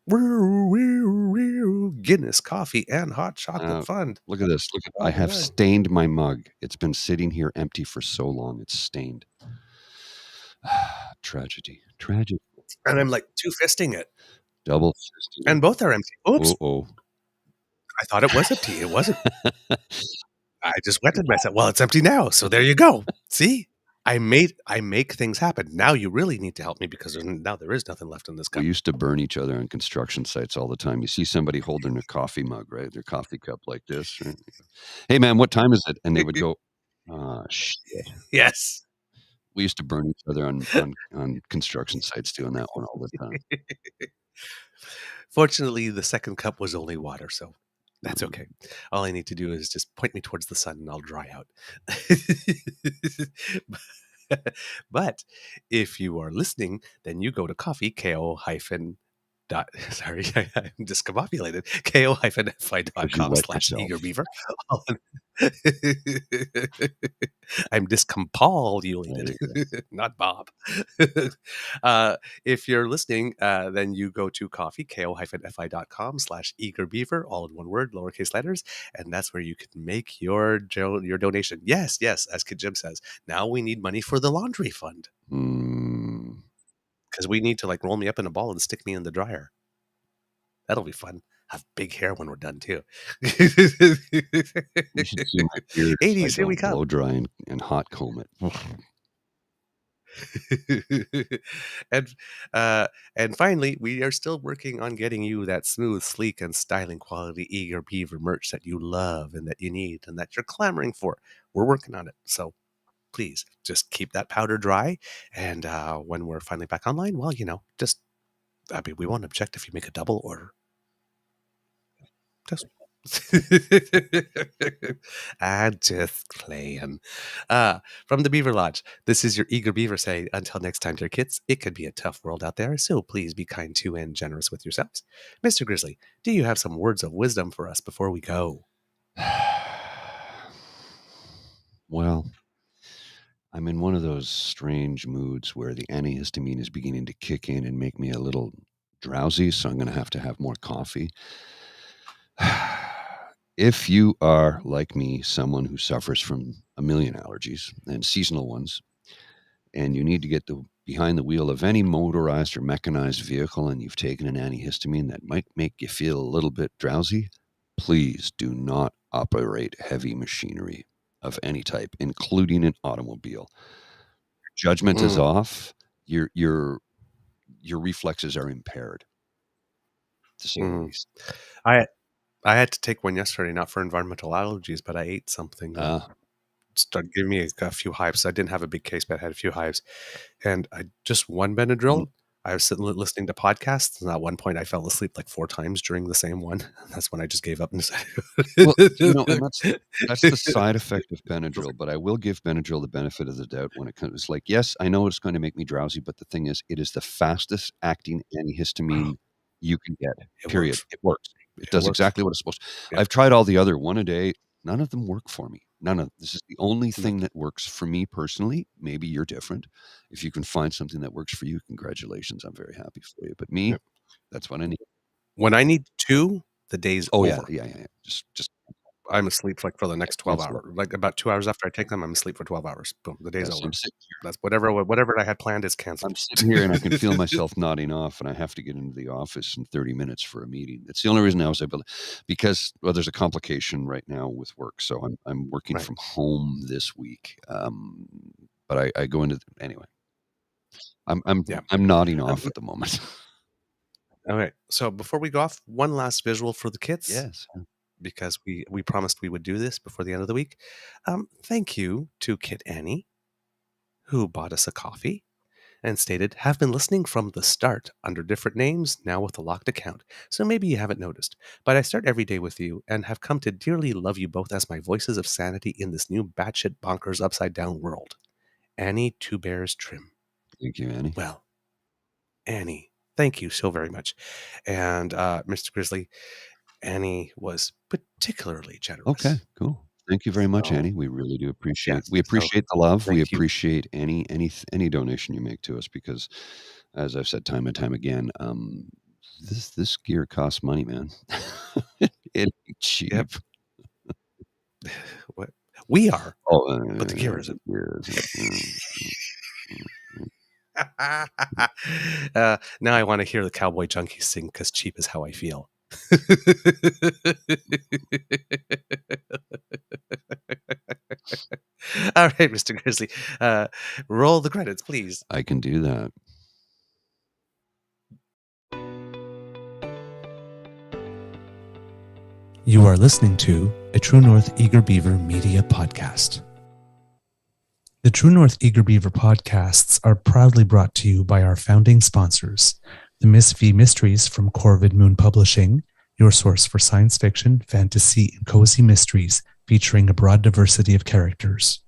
Guinness coffee and hot chocolate fund. Look at this. I have stained my mug. It's been sitting here empty for so long. It's stained. Tragedy. And I'm like two-fisting it. Double fisting. And both are empty. Oops. Oh. I thought it was empty. It wasn't. I just went and I said, well, it's empty now. So there you go. See? I make things happen. Now you really need to help me because now there is nothing left in this cup. We used to burn each other on construction sites all the time. You see somebody holding their coffee mug, right? Their coffee cup like this. Right? Hey, man, what time is it? And they would go, shit. Yes. We used to burn each other on construction sites doing that one all the time. Fortunately, the second cup was only water, so that's okay. All I need to do is just point me towards the sun and I'll dry out. But if you are listening, then you go to coffee, I'm discombobulated, ko-fi.com/eagerbeaver. I'm discombobulated, not Bob. If you're listening, then you go to coffee, ko-fi.com/eagerbeaver, all in one word, lowercase letters, and that's where you can make your donation. Yes, as Kid Jim says, now we need money for the laundry fund. Because we need to like roll me up in a ball and stick me in the dryer. That'll be fun. Have big hair when we're done too. You should see my beard. 80s, here we come. Blow dry and hot comb it. And finally, we are still working on getting you that smooth, sleek, and styling quality Eager Beaver merch that you love and that you need and that you're clamoring for. We're working on it. So please just keep that powder dry. And when we're finally back online, well, we won't object if you make a double order. I'm just playing. From the Beaver Lodge, this is your Eager Beaver saying, until next time, dear kids, it could be a tough world out there, so please be kind to and generous with yourselves. Mr. Grizzly, do you have some words of wisdom for us before we go? Well, I'm in one of those strange moods where the antihistamine is beginning to kick in and make me a little drowsy, so I'm going to have more coffee. If you are, like me, someone who suffers from a million allergies and seasonal ones, and you need to get behind the wheel of any motorized or mechanized vehicle and you've taken an antihistamine that might make you feel a little bit drowsy, please do not operate heavy machinery of any type, including an automobile. Judgment is off. Your reflexes are impaired, to say the least. I had to take one yesterday, not for environmental allergies, but I ate something. Started giving me a few hives. I didn't have a big case, but I had a few hives. And I just one Benadryl. I was sitting listening to podcasts, and at one point I fell asleep like 4 times during the same one. And that's when I just gave up and decided. Well, and that's the side effect of Benadryl. But I will give Benadryl the benefit of the doubt when it comes. It's like, yes, I know it's going to make me drowsy, but the thing is, it is the fastest acting antihistamine you can get. Period. It works. It does exactly what it's supposed to. Yeah. I've tried all the other one a day. None of them work for me. This is the only thing that works for me personally. Maybe you're different. If you can find something that works for you, congratulations. I'm very happy for you. But me, that's what I need. When I need 2, the day's over. Yeah. Just I'm asleep like for the next 12 hours. Like about 2 hours after I take them, I'm asleep for 12 hours. Boom, the day's over. That's whatever I had planned is canceled. I'm sitting here and I can feel myself nodding off, and I have to get into the office in 30 minutes for a meeting. It's the only reason I was able to, because there's a complication right now with work, so I'm working from home this week. But I go into anyway. I'm nodding off at the moment. All right. So before we go off, one last visual for the kids. Yes. Because we promised we would do this before the end of the week. Thank you to Kit Annie, who bought us a coffee and stated, have been listening from the start under different names, now with a locked account. So maybe you haven't noticed, but I start every day with you and have come to dearly love you both as my voices of sanity in this new batshit bonkers upside down world. Annie Two Bears Trim. Thank you, Annie. Well, Annie, thank you so very much. And Mr. Grizzly, Annie was particularly generous. Okay, cool. Thank you very much, So, Annie. We really do appreciate. yes, We so appreciate the love. We thank you. appreciate any donation you make to us because, as I've said time and time again, this gear costs money, man. It ain't cheap. Yep. What? We are, Oh, but the gear isn't. gear isn't. Now I want to hear the Cowboy Junkies sing because cheap is how I feel. All right, Mr. Grizzly. Roll the credits, please. I can do that. You are listening to a True North Eager Beaver Media Podcast. The True North Eager Beaver podcasts are proudly brought to you by our founding sponsors, the Miss V Mysteries from Corvid Moon Publishing, your source for science fiction, fantasy, and cozy mysteries featuring a broad diversity of characters.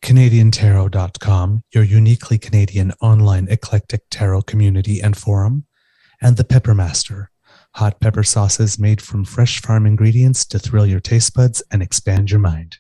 CanadianTarot.com, your uniquely Canadian online eclectic tarot community and forum, and the Peppermaster, hot pepper sauces made from fresh farm ingredients to thrill your taste buds and expand your mind.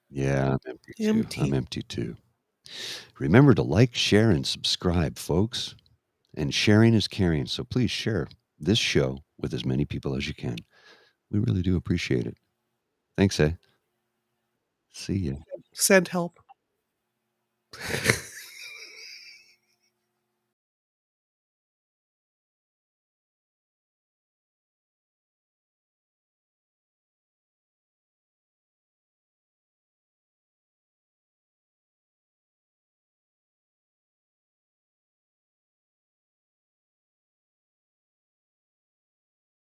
Yeah, I'm empty too. Empty. I'm empty too. Remember to like, share, and subscribe, folks. And sharing is caring. So please share this show with as many people as you can. We really do appreciate it. Thanks, eh? See ya. Send help.